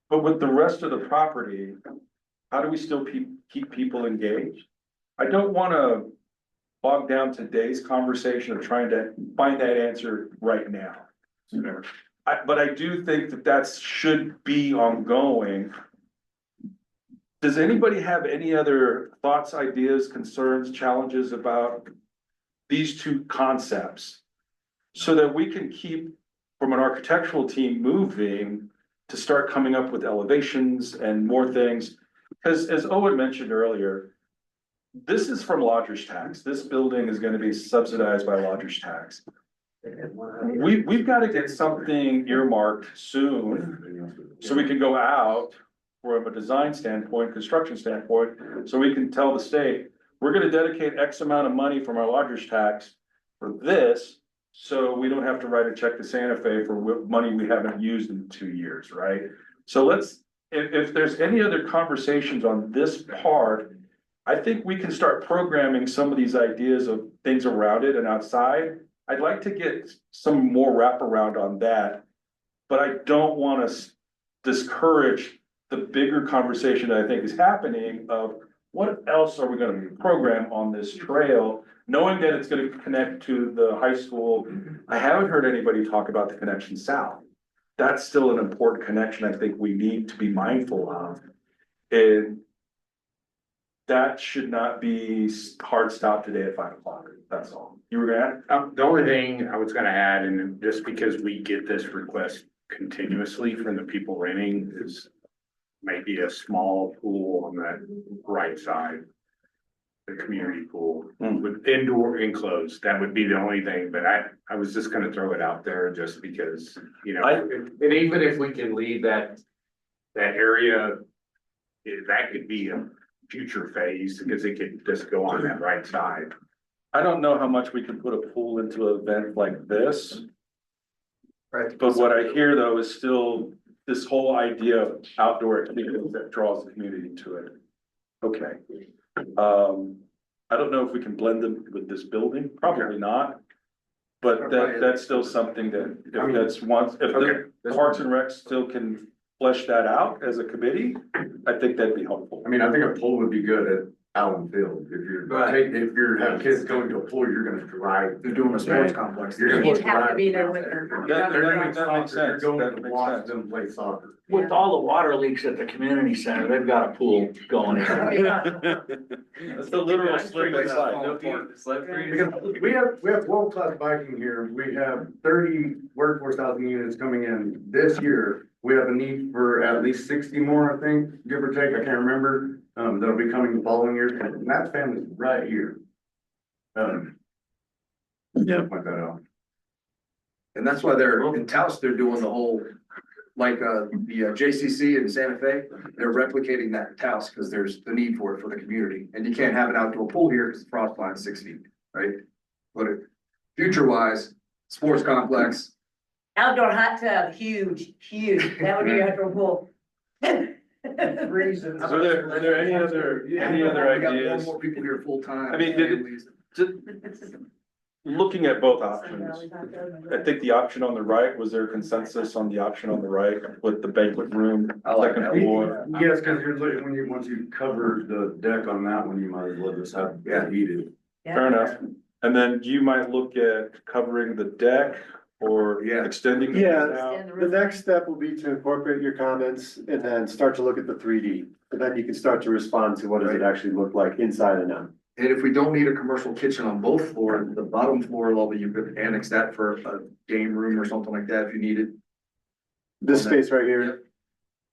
But with the rest of the property, how do we still keep people engaged? I don't wanna bog down today's conversation of trying to find that answer right now. But I do think that should be ongoing. Does anybody have any other thoughts, ideas, concerns, challenges about these two concepts? So that we can keep, from an architectural team, moving to start coming up with elevations and more things. Because as Owen mentioned earlier, this is from lodger's tax. This building is gonna be subsidized by lodger's tax. We've got to get something earmarked soon, so we can go out from a design standpoint, construction standpoint, so we can tell the state, we're gonna dedicate X amount of money from our lodger's tax for this, so we don't have to write a check to Santa Fe for money we haven't used in 2 years, right? So let's, if there's any other conversations on this part, I think we can start programming some of these ideas of things around it and outside. I'd like to get some more wraparound on that, but I don't want to discourage the bigger conversation that I think is happening of what else are we going to program on this trail, knowing that it's going to connect to the high school. I haven't heard anybody talk about the connection south. That's still an important connection I think we need to be mindful of. And that should not be hard stop today at 5 o'clock. That's all. You were gonna add? The only thing I was gonna add, and just because we get this request continuously from the people renting, is maybe a small pool on that right side. The community pool with indoor enclosed, that would be the only thing, but I was just gonna throw it out there just because, you know, and even if we can leave that area, that could be a future phase, because it could just go on that right side. I don't know how much we can put a pool into an event like this. Right. But what I hear though is still this whole idea of outdoor activity that draws the community to it. Okay. I don't know if we can blend them with this building, probably not. But that's still something that, if that's once, if the Parks and Rec still can flesh that out as a committee, I think that'd be helpful. I mean, I think a pool would be good at Allen Field. If you're have kids going to a pool, you're gonna drive. They're doing a sports complex. You're You'd gonna have to drive. be there with them. That makes sense. You're going That to makes watch sense. them play soccer. With all the water leaks at the community center, they've got a pool going in. That's the literal slip and slide. Because we have world-class biking here. We have 30 workforce housing units coming in this year. We have a need for at least 60 more, I think, give or take. I can't remember. That'll be coming the following year. And that family's right here. Point that out. And that's why they're in Taos, they're doing the whole, like, the JCC in Santa Fe, they're replicating that in Taos because there's the need for it for the community. And you can't have an outdoor pool here because the frost line's 6 feet, right? But future wise, sports complex. Outdoor hot tub, huge, that would be your outdoor pool. Reason. Are there any other We got more ideas? and more people here full time. I mean, looking at both options, I think the option on the right, was there consensus on the option on the right with the banquet room, I like second that. floor? Yes, because you're looking, once you cover the deck on that one, you might as well just have it heated. Fair enough. And then you might look at covering the deck or extending. it Yeah, out. the next step will be to incorporate your comments and then start to look at the 3D. And then you can start to respond to what does it actually look like inside and out. And if we don't need a commercial kitchen on both floors, the bottom floor level, you could annex that for a game room or something like that if you needed. This space right here.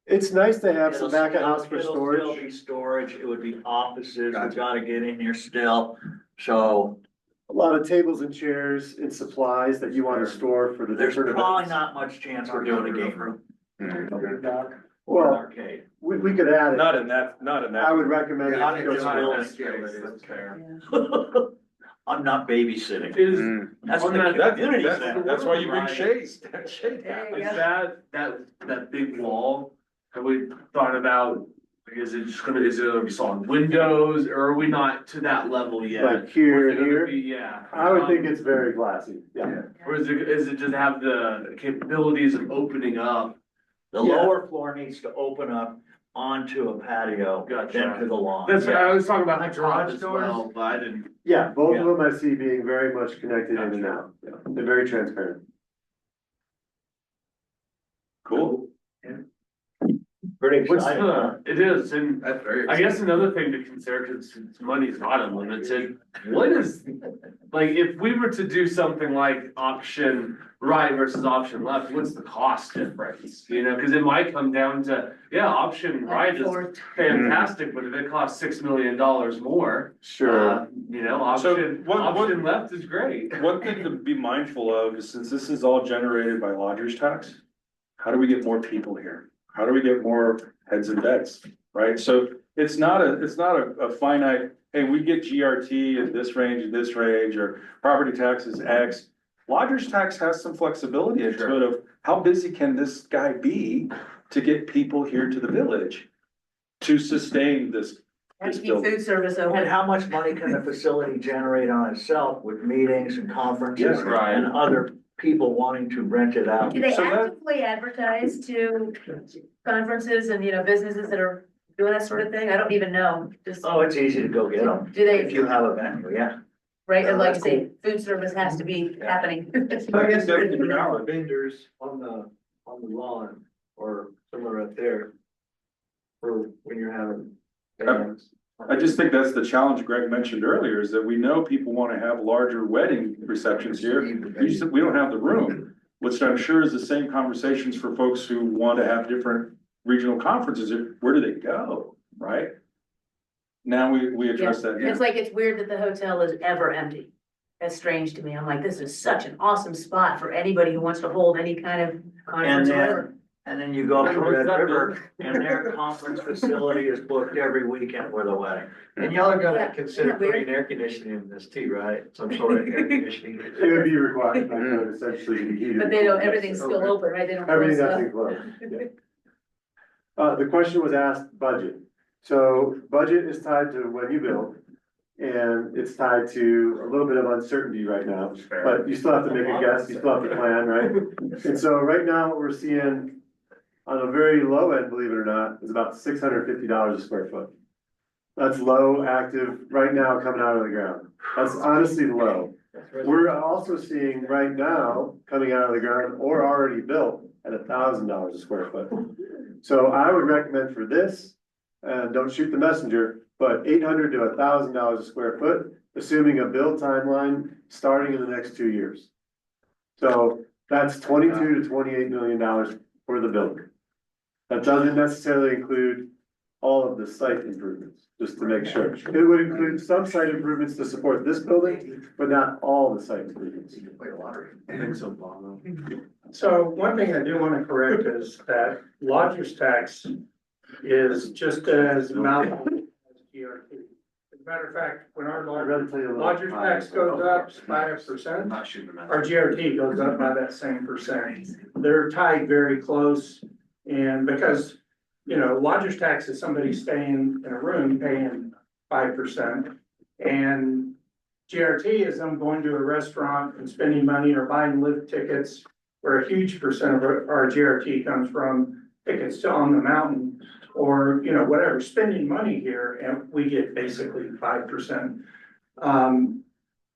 It's nice to have some back of house for It'll storage. still be storage, it would be offices, we gotta get in here still, so A lot of tables and chairs and supplies that you want to store for the there's different probably events. not much chance we're doing a game room or an Well, arcade. we could add it. Not in that. I would recommend. Yeah, it. it's I'm not babysitting. Is, That's on the that- community center. That's why you bring Right. shades. Shade There down. you is go. that big wall, have we thought about Like, is it gonna be solid windows, or are we not to that level yet? Like here Or and is it gonna here? be- Yeah. I would think it's very glassy, yeah. Or is it just have the capabilities of opening up? The lower floor needs to open up onto a patio, Gotcha. then to the lawn. That's, I was talking about Like the garage garage as doors? well, but I didn't. Yeah, both of them I see being very much connected in and out. Yeah, they're very transparent. Cool. Pretty What's exciting. it is, and That's very. I guess another thing to consider, cause money's not unlimited, what is, like, if we were to do something like option right versus option left, what's the cost difference? You know, cause it might come down to, yeah, option right is fantastic, but if it costs $6 million more. Sure. You know, So, option left is great. One thing to be mindful of is since this is all generated by lodger's tax, how do we get more people here? How do we get more heads and beds, right? So it's not a finite, hey, we get GRT in this range, or property tax is X. Lodger's tax has some flexibility into it of how busy can this guy be to get people here to the village to sustain this. Have to keep food service open. And how much money can the facility generate on itself with meetings and conferences Yeah, right. and other people wanting to rent it out? Do they So that- actively advertise to conferences and, you know, businesses that are doing that sort of thing? I don't even know, just, Oh, it's easy to go get them. do If they, you have a venue, yeah. right, and like you say, food service has to be happening. I guess there's vendors on the lawn or somewhere up there. For when you're having bands. I just think that's the challenge Greg mentioned earlier, is that we know people wanna have larger wedding receptions here. We don't have the room, which I'm sure is the same conversations for folks who want to have different regional conferences. Where do they go, right? Now we address that. It's like, it's weird that the hotel is ever empty. That's strange to me. I'm like, this is such an awesome spot for anybody who wants to hold any kind of conference or whatever. And then you go up to Red River and their conference facility is booked every weekend with a wedding. And y'all are Yeah, gonna consider isn't that weird? putting air conditioning in this too, right? Some sort of air conditioning. It would be required by code essentially to be heated. But they don't, everything's still open, right? They don't. Everything close that's up. enclosed, yeah. The question was asked budget. So budget is tied to when you build. And it's tied to a little bit of uncertainty right now, but you still have to make a guess, you still have to plan, right? And so right now, what we're seeing on a very low end, believe it or not, is about $650 a square foot. That's low, active, right now coming out of the ground. That's honestly low. We're also seeing right now, coming out of the ground or already built at $1,000 a square foot. So I would recommend for this, and don't shoot the messenger, but $800 to $1,000 a square foot, assuming a build timeline starting in the next 2 years. So that's 22 to $28 million for the building. That doesn't necessarily include all of the site improvements, just to make sure. It would include some site improvements to support this building, but not all the site improvements. I think so, Bono. So one thing I do want to correct is that lodger's tax is just as malleable as GRT. As a matter of fact, when our I'd rather tell you a little- lodger's tax goes up by 1%, our GRT goes up by that same percent. They're tied very close, and because, you know, lodger's tax is somebody staying in a room paying 5%. And GRT is them going to a restaurant and spending money or buying lift tickets, where a huge percent of our GRT comes from tickets to On the Mountain, or, you know, whatever, spending money here, and we get basically 5%.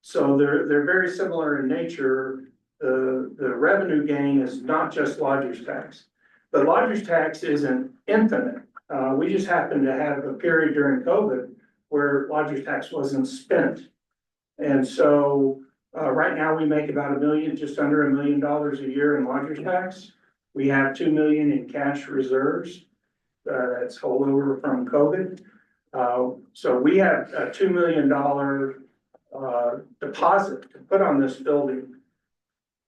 So they're very similar in nature. The revenue gain is not just lodger's tax. The lodger's tax isn't infinite. We just happened to have a period during COVID where lodger's tax wasn't spent. And so, right now we make about just under $1 million a year in lodger's tax. We have 2 million in cash reserves. That's holdover from COVID. So we have a $2 million, deposit to put on this building.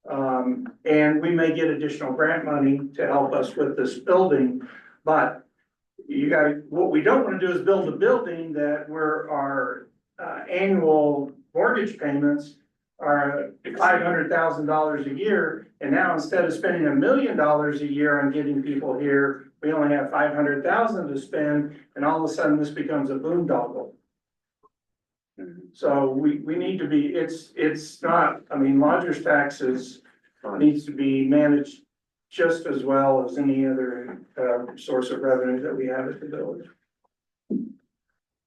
And we may get additional grant money to help us with this building, but what we don't want to do is build a building that where our, annual mortgage payments are $500,000 a year. And now instead of spending $1 million a year on getting people here, we only have 500,000 to spend, and all of a sudden this becomes a boondoggle. So we need to be, it's not, I mean, lodger's taxes needs to be managed just as well as any other, source of revenue that we have at the village.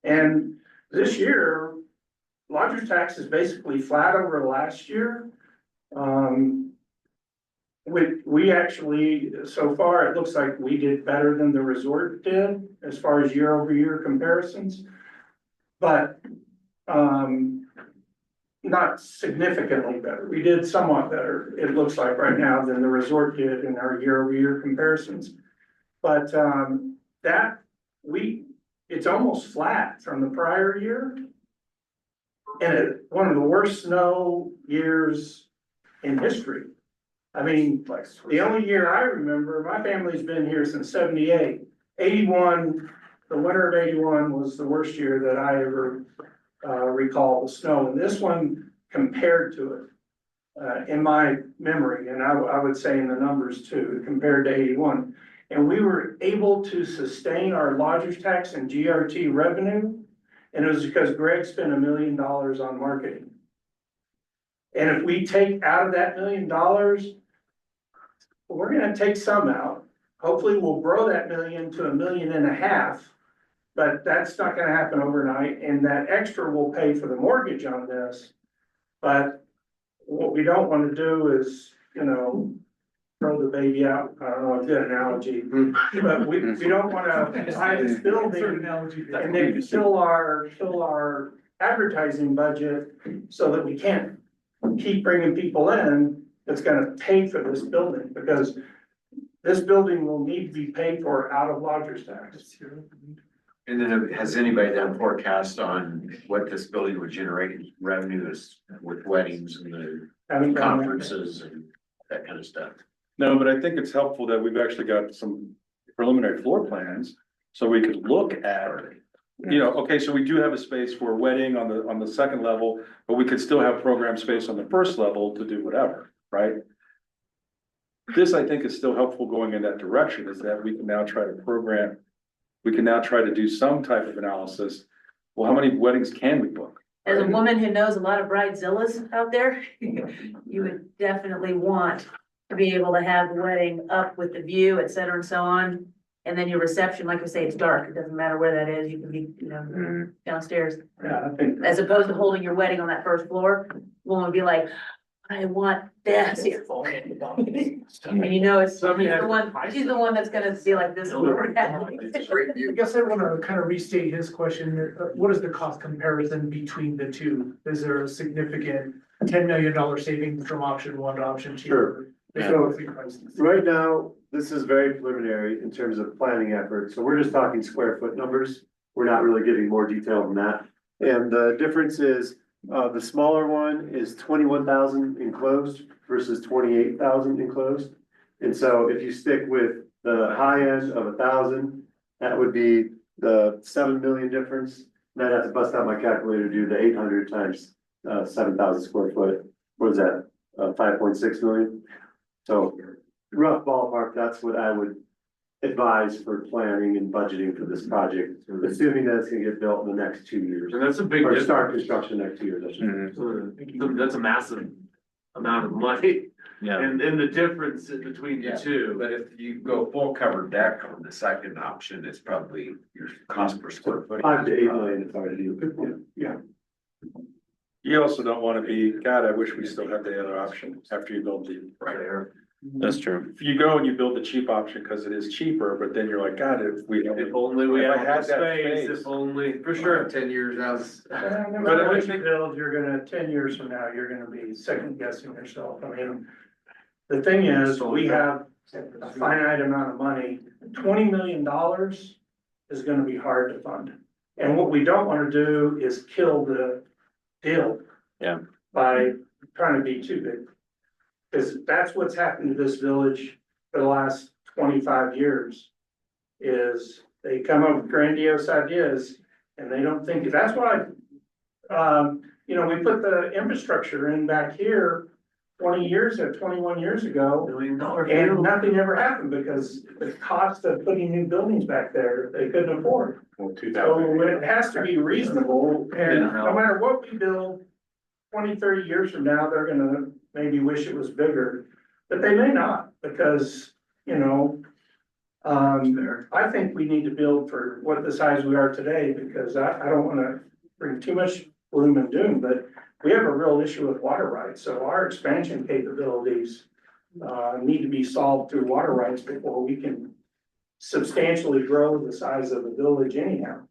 And this year, lodger's tax is basically flat over last year. We actually, so far, it looks like we did better than the resort did as far as year over year comparisons. But, not significantly better. We did somewhat better, it looks like right now, than the resort did in our year over year comparisons. But, it's almost flat from the prior year. And one of the worst snow years in history. I mean, the only year I remember, my family's been here since 78. 81, the winter of 81 was the worst year that I ever recall the snow. And this one compared to it in my memory, and I would say in the numbers too, compared to 81. And we were able to sustain our lodger's tax and GRT revenue. And it was because Greg spent $1 million on marketing. And if we take out of that $1 million, we're gonna take some out. Hopefully we'll grow that million to $1.5 million, but that's not gonna happen overnight. And that extra will pay for the mortgage on this. But what we don't wanna do is, throw the baby out. I don't know, a good analogy, but we don't wanna buy this building and then fill our advertising budget so that we can't keep bringing people in that's gonna pay for this building, because this building will need to be paid for out of lodger's tax. And then has anybody done forecast on what this building would generate in revenues with weddings and the conferences and that kind of stuff? No, but I think it's helpful that we've actually got some preliminary floor plans, so we could look at, okay, so we do have a space for a wedding on the second level, but we could still have program space on the first level to do whatever, right? This, I think, is still helpful going in that direction, is that we can now try to do some type of analysis. Well, how many weddings can we book? As a woman who knows a lot of bridezillas out there, you would definitely want to be able to have the wedding up with the view, et cetera, and so on. And then your reception, like we say, it's dark. It doesn't matter where that is. You can be, downstairs. Yeah, I think. As opposed to holding your wedding on that first floor, woman would be like, I want this here. And it's, she's the one that's gonna be like this. I guess I wanna kind of restate his question. What is the cost comparison between the two? Is there a significant $10 million savings from option one to option two? Sure. So right now, this is very preliminary in terms of planning effort. So we're just talking square foot numbers. We're not really giving more detail than that. And the difference is, the smaller one is 21,000 enclosed versus 28,000 enclosed. And so if you stick with the high end of 1,000, that would be the 7 million difference. And I'd have to bust out my calculator to do the 800 times 7,000 square foot. What is that? 5.6 million. So rough ballpark, that's what I would advise for planning and budgeting for this project, assuming that it's gonna get built in the next 2 years. And that's a big Or difference. start construction next 2 years, I should say. That's a massive amount of money. Yeah. And the difference between the two. But if you go full cover deck on the second option, it's probably your cost per square foot. 5 to 8 million if I were to do. Yeah. You also don't wanna be, God, I wish we still had the other option after you build the. Right there. That's true. If you go and you build the cheap option, cause it is cheaper, but then you're like, God, if only we If I had had that that space, space. if only, for sure. 10 years out. No matter what you build, you're gonna, 10 years from now, you're gonna be second guessing yourself. I mean, the thing is, we have a finite amount of money. $20 million is gonna be hard to fund. And what we don't wanna do is kill the deal. Yeah. By trying to be too big. Cause that's what's happened to this village for the last 25 years. Is they come up with grandiose ideas and they don't think, that's why, we put the infrastructure in back here 20 years or 21 years ago. $1 And nothing ever happened because the cost of putting new buildings back there, they couldn't afford. Well, So it has to be reasonable, and no matter what we build, 20, 30 years from now, they're gonna maybe wish it was bigger. But they may not, because, you know, I think we need to build for what the size we are today, because I don't wanna bring too much gloom and doom, but we have a real issue with water rights, so our expansion capabilities need to be solved through water rights before we can substantially grow the size of the village anyhow.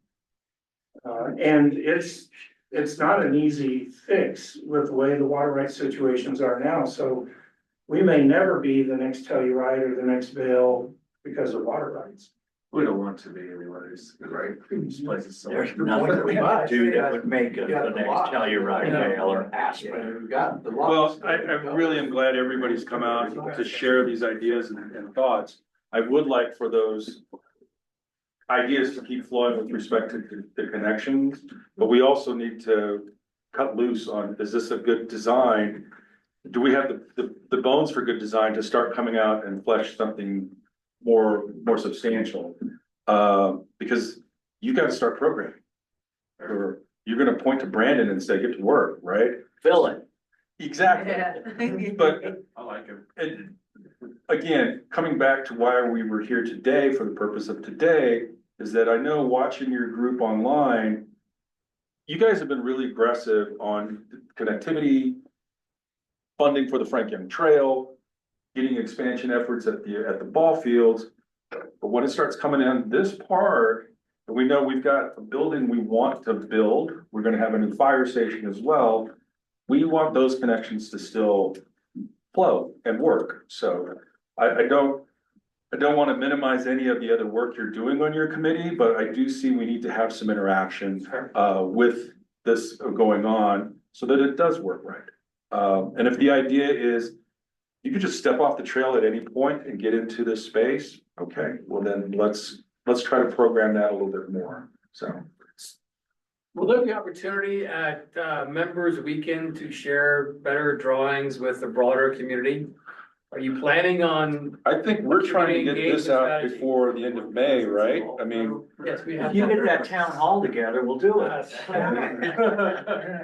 And it's not an easy fix with the way the water rights situations are now, so we may never be the next Telluride or the next Vail because of water rights. We don't want to be anyways, right? This place is so. There's nothing we can do that would make it the next Telluride, Vale or Aspen. We've got the Well, lots. I really am glad everybody's come out to share these ideas and thoughts. I would like for those ideas to keep flowing with respect to the connections, but we also need to cut loose on, is this a good design? Do we have the bones for good design to start coming out and flesh something more substantial? Because you gotta start programming. Or you're gonna point to Brandon and say, get to work, right? Fill it. Exactly. Yeah. But I like it. and again, coming back to why we were here today, for the purpose of today, is that I know watching your group online, you guys have been really aggressive on connectivity, funding for the Frank Young Trail, getting expansion efforts at the ball fields. But when it starts coming in this part, and we know we've got a building we want to build, we're gonna have a new fire station as well. We want those connections to still flow and work. So I don't want to minimize any of the other work you're doing on your committee, but I do see we need to have some interaction with this going on so that it does work right. And if the idea is you could just step off the trail at any point and get into this space, okay, well then let's try to program that a little bit more. So. Will there be opportunity at members weekend to share better drawings with the broader community? Are you planning on? I think we're trying to get this out before the end of May, right? I mean. Yes, we have. If you get that town hall together, we'll do it.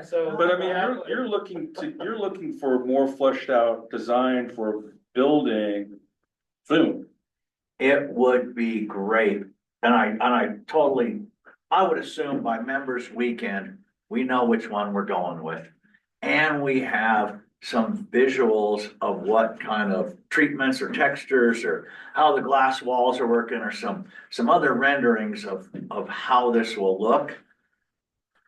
So. But I mean, you're looking for more fleshed out design for building soon. It would be great, and I totally, I would assume by members weekend, we know which one we're going with. And we have some visuals of what kind of treatments or textures or how the glass walls are working or some other renderings of how this will look.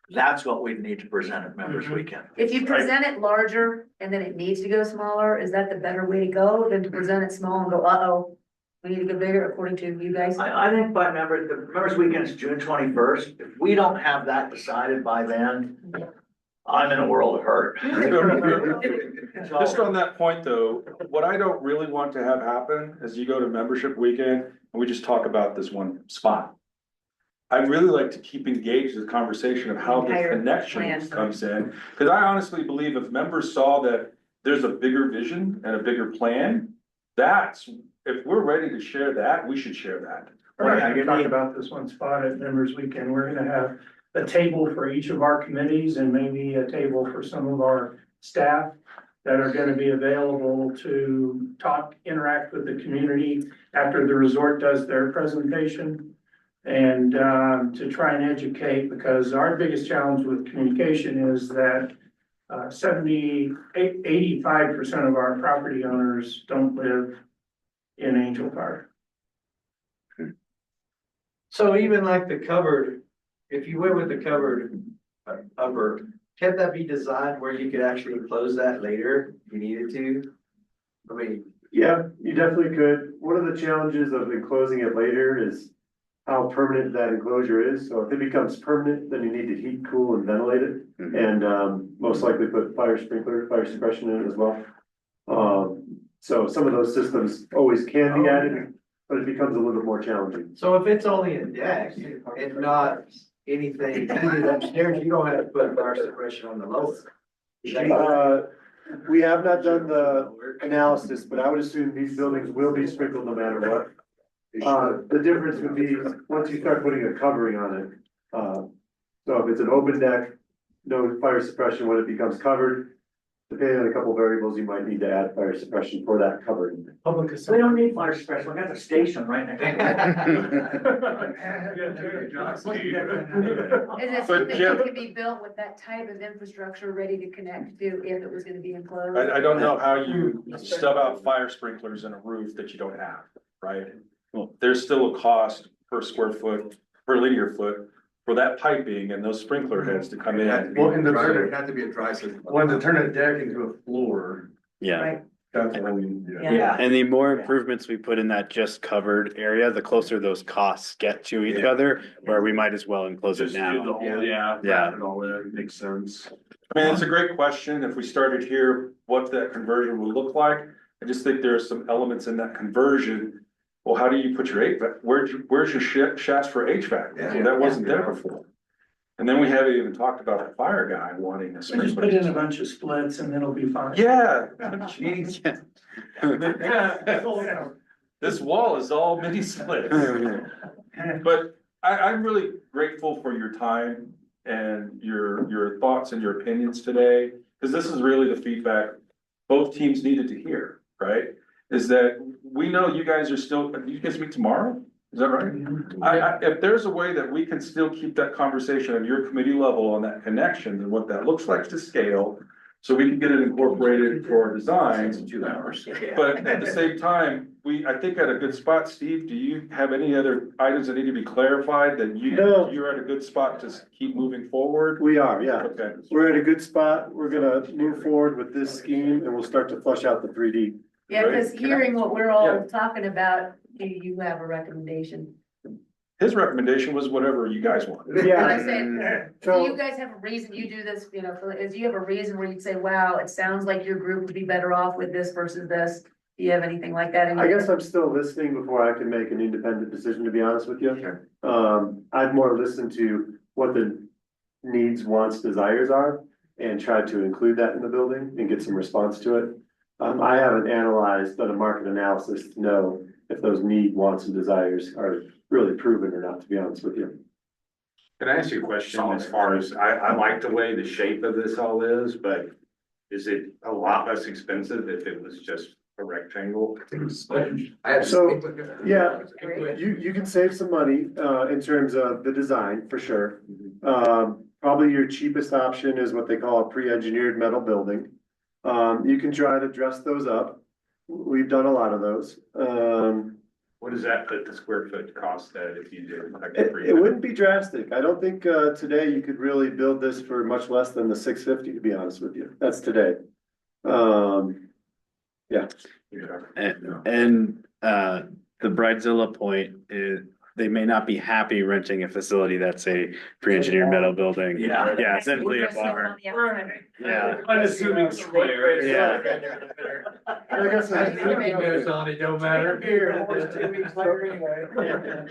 That's what we need to present at members weekend. If you present it larger and then it needs to go smaller, is that the better way to go than to present it small and go, uh-oh, we need to go bigger according to you guys? I think by the members weekend is June 21st. If we don't have that decided by then, I'm in a world of hurt. Just on that point though, what I don't really want to have happen is you go to membership weekend and we just talk about this one spot. I'd really like to keep engaged in the conversation of how the Entire connection plan. comes in. Cause I honestly believe if members saw that there's a bigger vision and a bigger plan, if we're ready to share that, we should share that. We're not gonna talk about this one spot at members weekend. We're gonna have a table for each of our committees and maybe a table for some of our staff that are gonna be available to talk, interact with the community after the resort does their presentation. And to try and educate, because our biggest challenge with communication is that 85% of our property owners don't live in Angel Fire. So even like the covered, if you went with the covered upper, can't that be designed where you could actually close that later if you needed to? I mean, Yeah, you definitely could. One of the challenges of enclosing it later is how permanent that enclosure is. So if it becomes permanent, then you need to heat, cool, and ventilate it. And most likely put fire suppression in it as well. So some of those systems always can be added, but it becomes a little bit more challenging. so if it's only a deck and not anything heated upstairs, you don't have to put fire suppression on the lower. we have not done the analysis, but I would assume these buildings will be sprinkled no matter what. The difference would be, once you start putting a covering on it, so if it's an open deck, no fire suppression when it becomes covered. Depending on a couple variables, you might need to add fire suppression for that covering. Public We assembly. don't need fire suppression, we got the station right next. Is it But something Jim- that could be built with that type of infrastructure ready to connect to if it was gonna be enclosed? I don't know how you stub out fire sprinklers in a roof that you don't have, right? Well, there's still a cost per square foot, per linear foot for that piping and those sprinkler heads to come in. Well, and Dry, the, it had to be a dry system. when to turn a deck into a floor, Yeah, Right, that's when, yeah. and the more improvements we put in that just covered area, the closer those costs get to each other, where we might as well enclose it Just do the now. whole, yeah. Yeah. wrap it all in, makes sense. I mean, it's a great question. If we started here, what that conversion would look like. I just think there are some elements in that conversion. Well, how do you put your HVAC? Where's your shaft for HVAC? Yeah. That wasn't there before. And then we haven't even talked about the fire guy wanting a We just put sprinkler. in a bunch of splits and it'll be fine. Yeah. Jeez. This wall is all mini splits. But I'm really grateful for your time and your thoughts and your opinions today, because this is really the feedback both teams needed to hear, right? Is that we know you guys are still, you guys meet tomorrow? Is that right? If there's a way that we can still keep that conversation on your committee level on that connection and what that looks like to scale, so we can get it incorporated for our designs. 2 hours. But at the same time, I think at a good spot. Steve, do you have any other items that need to be clarified that No. you're at a good spot to keep moving forward? We are, yeah. Okay, We're at a good spot. We're gonna move forward with this scheme and we'll start to flush out the 3D. Yeah, because hearing what we're Yeah. all talking about, do you have a recommendation? his recommendation was whatever you guys want. And I said, do you So, guys have a reason you do this, you know, do you have a reason where you'd say, wow, it sounds like your group would be better off with this versus this? Do you have anything like that? in I your- guess I'm still listening before I can make an independent decision, to be honest with you. Sure. I'd more listen to what the needs, wants, desires are and try to include that in the building and get some response to it. I haven't analyzed, done a market analysis to know if those need, wants and desires are really proven or not, to be honest with you. Can I ask you a question as far as, I like the way the shape of this all is, but is it a lot less expensive if it was just a rectangle? I have. So, yeah, you can save some money, in terms of the design, for sure. Probably your cheapest option is what they call a pre-engineered metal building. You can try to dress those up. We've done a lot of those. What does that put the square foot cost at if you did like a It wouldn't be drastic. I don't think, today you could really build this for much less than the 650, to be honest with you. That's today. Yeah. And the Bridezilla point is, they may not be happy renting a facility that's a pre-engineered metal building. Yeah. Yeah, essentially a bar. Yeah. Unassuming square. Yeah. I guess on it, don't matter.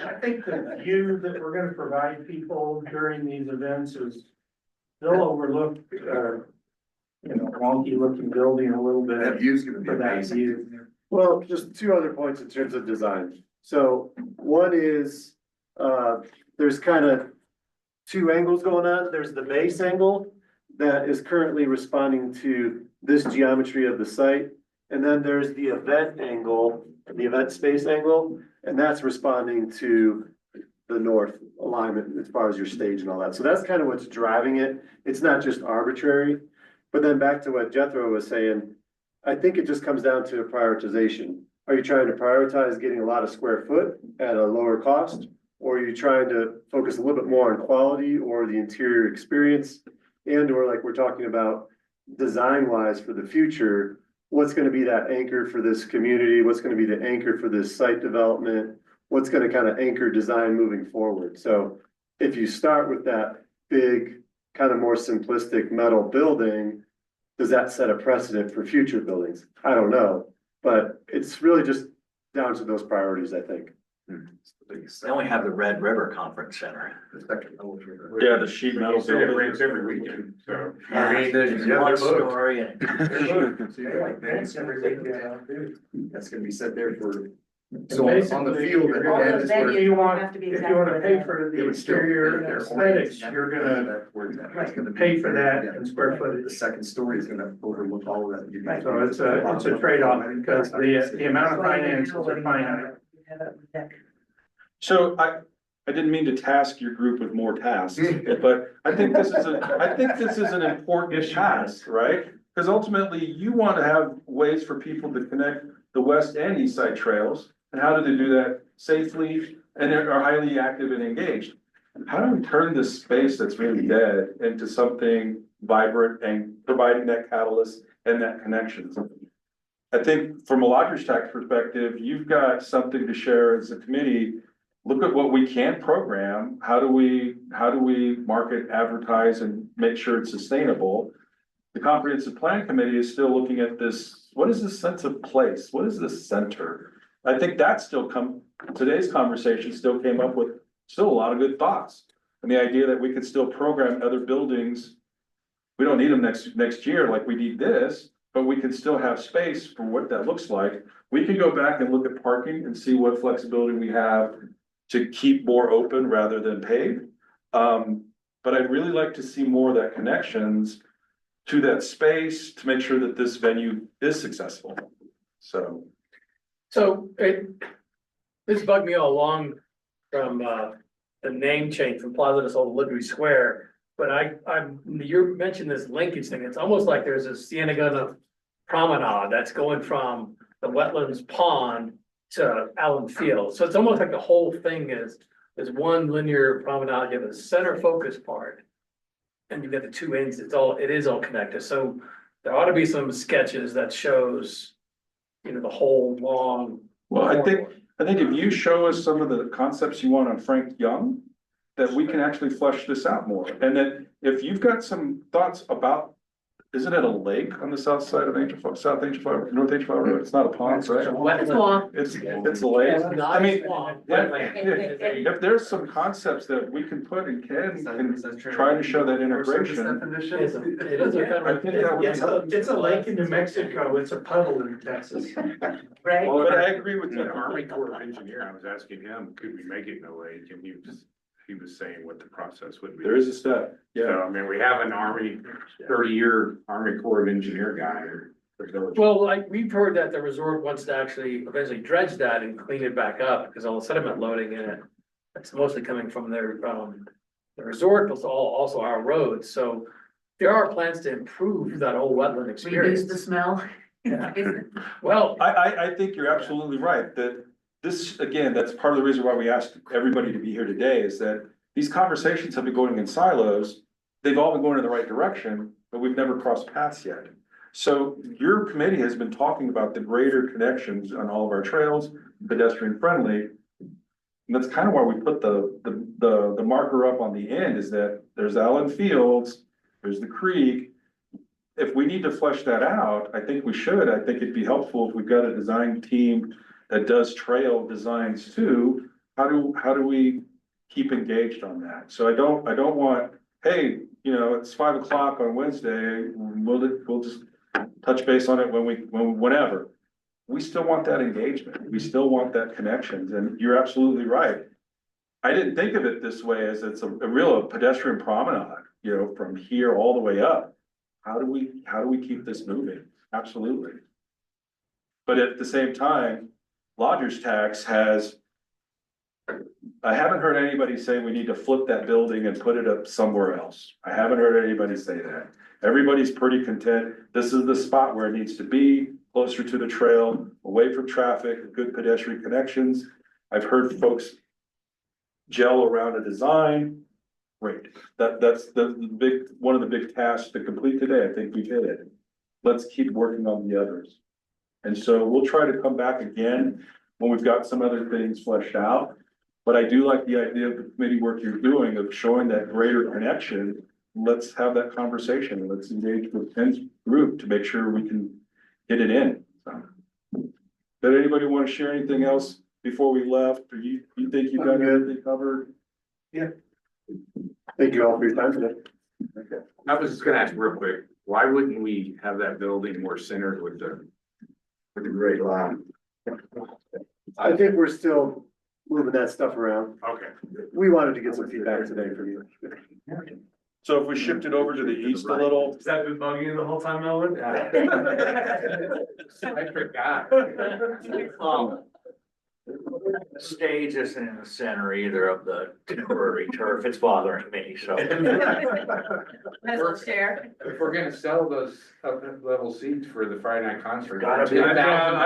I think the view that we're gonna provide people during these events is they'll overlook, wonky looking building a little That bit view's gonna be for that amazing. view. Well, just two other points in terms of design. So one is, there's kind of two angles going on. There's the base angle that is currently responding to this geometry of the site. And then there's the event angle, the event space angle, and that's responding to the north alignment as far as your stage and all that. So that's kind of what's driving it. It's not just arbitrary. But then back to what Jethro was saying, I think it just comes down to a prioritization. Are you trying to prioritize getting a lot of square foot at a lower cost? Or are you trying to focus a little bit more on quality or the interior experience? And or like we're talking about design wise for the future, what's gonna be that anchor for this community? What's gonna be the anchor for this site development? What's gonna kind of anchor design moving forward? So if you start with that big, kind of more simplistic metal building, does that set a precedent for future buildings? I don't know, but it's really just down to those priorities, I think. They only have the Red River Conference Center. Yeah, the sheet metal It building. rains every weekend, so. I mean, there's One one story and That's gonna be set there for, so on the field. at the All end those is where- venues If you want, have to be if you exactly wanna what pay they for It the would still- exterior they're aesthetics, oriented. you're gonna pay for that in square The footage. second story is gonna overlook all of that. So it's a trade-off because the amount of finances are finite. So I didn't mean to task your group with more tasks, but I think this is an important task, right? Because ultimately you want to have ways for people to connect the west and east side trails. And how do they do that safely and are highly active and engaged? How do we turn this space that's really dead into something vibrant and providing that catalyst and that connection? I think from a lodgers tax perspective, you've got something to share as a committee. Look at what we can program. How do we market, advertise, and make sure it's sustainable? The comprehensive plan committee is still looking at this. What is the sense of place? What is the center? I think today's conversation still came up with still a lot of good thoughts. And the idea that we could still program other buildings. We don't need them next year like we need this, but we can still have space for what that looks like. We can go back and look at parking and see what flexibility we have to keep more open rather than paved. But I'd really like to see more of that connections to that space to make sure that this venue is successful. So. This bugged me all along from, the name change from Plaza to Soul to Liberty Square. But you mentioned this linkage thing. It's almost like there's a Cienega promenade that's going from the wetlands pond to Allen Field. So it's almost like the whole thing is one linear promenade. You have a center focus part. And you've got the two ends. It is all connected. So there ought to be some sketches that shows, the whole long. Well, I think if you show us some of the concepts you want on Frank Young, that we can actually flesh this out more. And then if you've got some thoughts about, isn't it a lake on the south side of North Angel Flower Road? It's not a pond, right? It's long. It's a lake. I mean, if there's some concepts that we can put in Ken and try to show that integration. It is a kind I think that would be. It's a lake in New Mexico, it's a puddle in Texas. Right? Well, But I agree with the you. Army Corps of Engineer, I was asking him, could we make it in a lake? And he was saying what the process would be. There is a step, So, yeah. I mean, we have an 30-year Army Corps of Engineer guy or the village. Well, we've heard that the resort wants to actually eventually dredge that and clean it back up because all the sediment loading in it. It's mostly coming from their, the resort, but also our roads. So there are plans to improve that whole wetland Reduce experience. the smell. Yeah. Well, I think you're absolutely right, that this, again, that's part of the reason why we asked everybody to be here today, is that these conversations have been going in silos. They've all been going in the right direction, but we've never crossed paths yet. So your committee has been talking about the greater connections on all of our trails, pedestrian friendly. And that's kind of why we put the marker up on the end, is that there's Allen Fields, there's the creek. If we need to flesh that out, I think we should. I think it'd be helpful if we've got a design team that does trail designs too. How do we keep engaged on that? So I don't want, hey, it's 5 o'clock on Wednesday, we'll just touch base on it whenever. We still want that engagement. We still want that connections, and you're absolutely right. I didn't think of it this way, as it's a real pedestrian promenade, from here all the way up. How do we keep this moving? Absolutely. But at the same time, lodgers tax I haven't heard anybody say we need to flip that building and put it up somewhere else. I haven't heard anybody say that. Everybody's pretty content. This is the spot where it needs to be, closer to the trail, away from traffic, good pedestrian connections. I've heard folks gel around a design. Great. That's one of the big tasks to complete today. I think we've hit it. Let's keep working on the others. And so we'll try to come back again when we've got some other things fleshed out. But I do like the idea of the committee work you're doing of showing that greater connection. Let's have that conversation and let's engage with Ken's group to make sure we can get it in. So, did anybody want to share anything else before we left, or you think you've got everything covered? Thank you all for your time today. I was just gonna ask real quick, why wouldn't we have that building more centered with the great line? I think we're still moving that stuff around. Okay. We wanted to get some feedback today from you. So if we shift it over to the east a little, Has that been bugging you the whole time, Ellen? I forgot. The stage isn't in the center either of the temporary turf. It's bothering me, so. Might as well share. If we're gonna sell those up level seats for the Friday night concert. Gotta be. I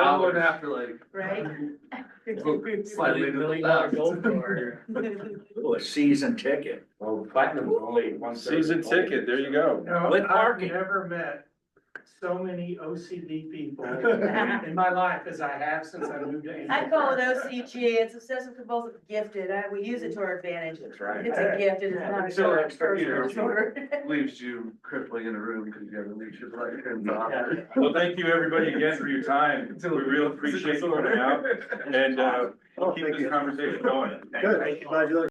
don't want to have to like. Right? Slightly to the left. Oh, a season ticket. Oh, platinum only one. season ticket, there you go. With parking. I've never met so many OCD people in my life as I have since I moved to. I call it OCG, it's obsessive compulsive gifted, we use it to our advantage. That's right. It's a gift, it is not a So, short you know, personal disorder. Leaves you crippling in a room because you have leash like him off. Well, thank you, everybody, again for your time. We really appreciate you coming out and, Oh, keep thank this you. conversation going. Good. Glad you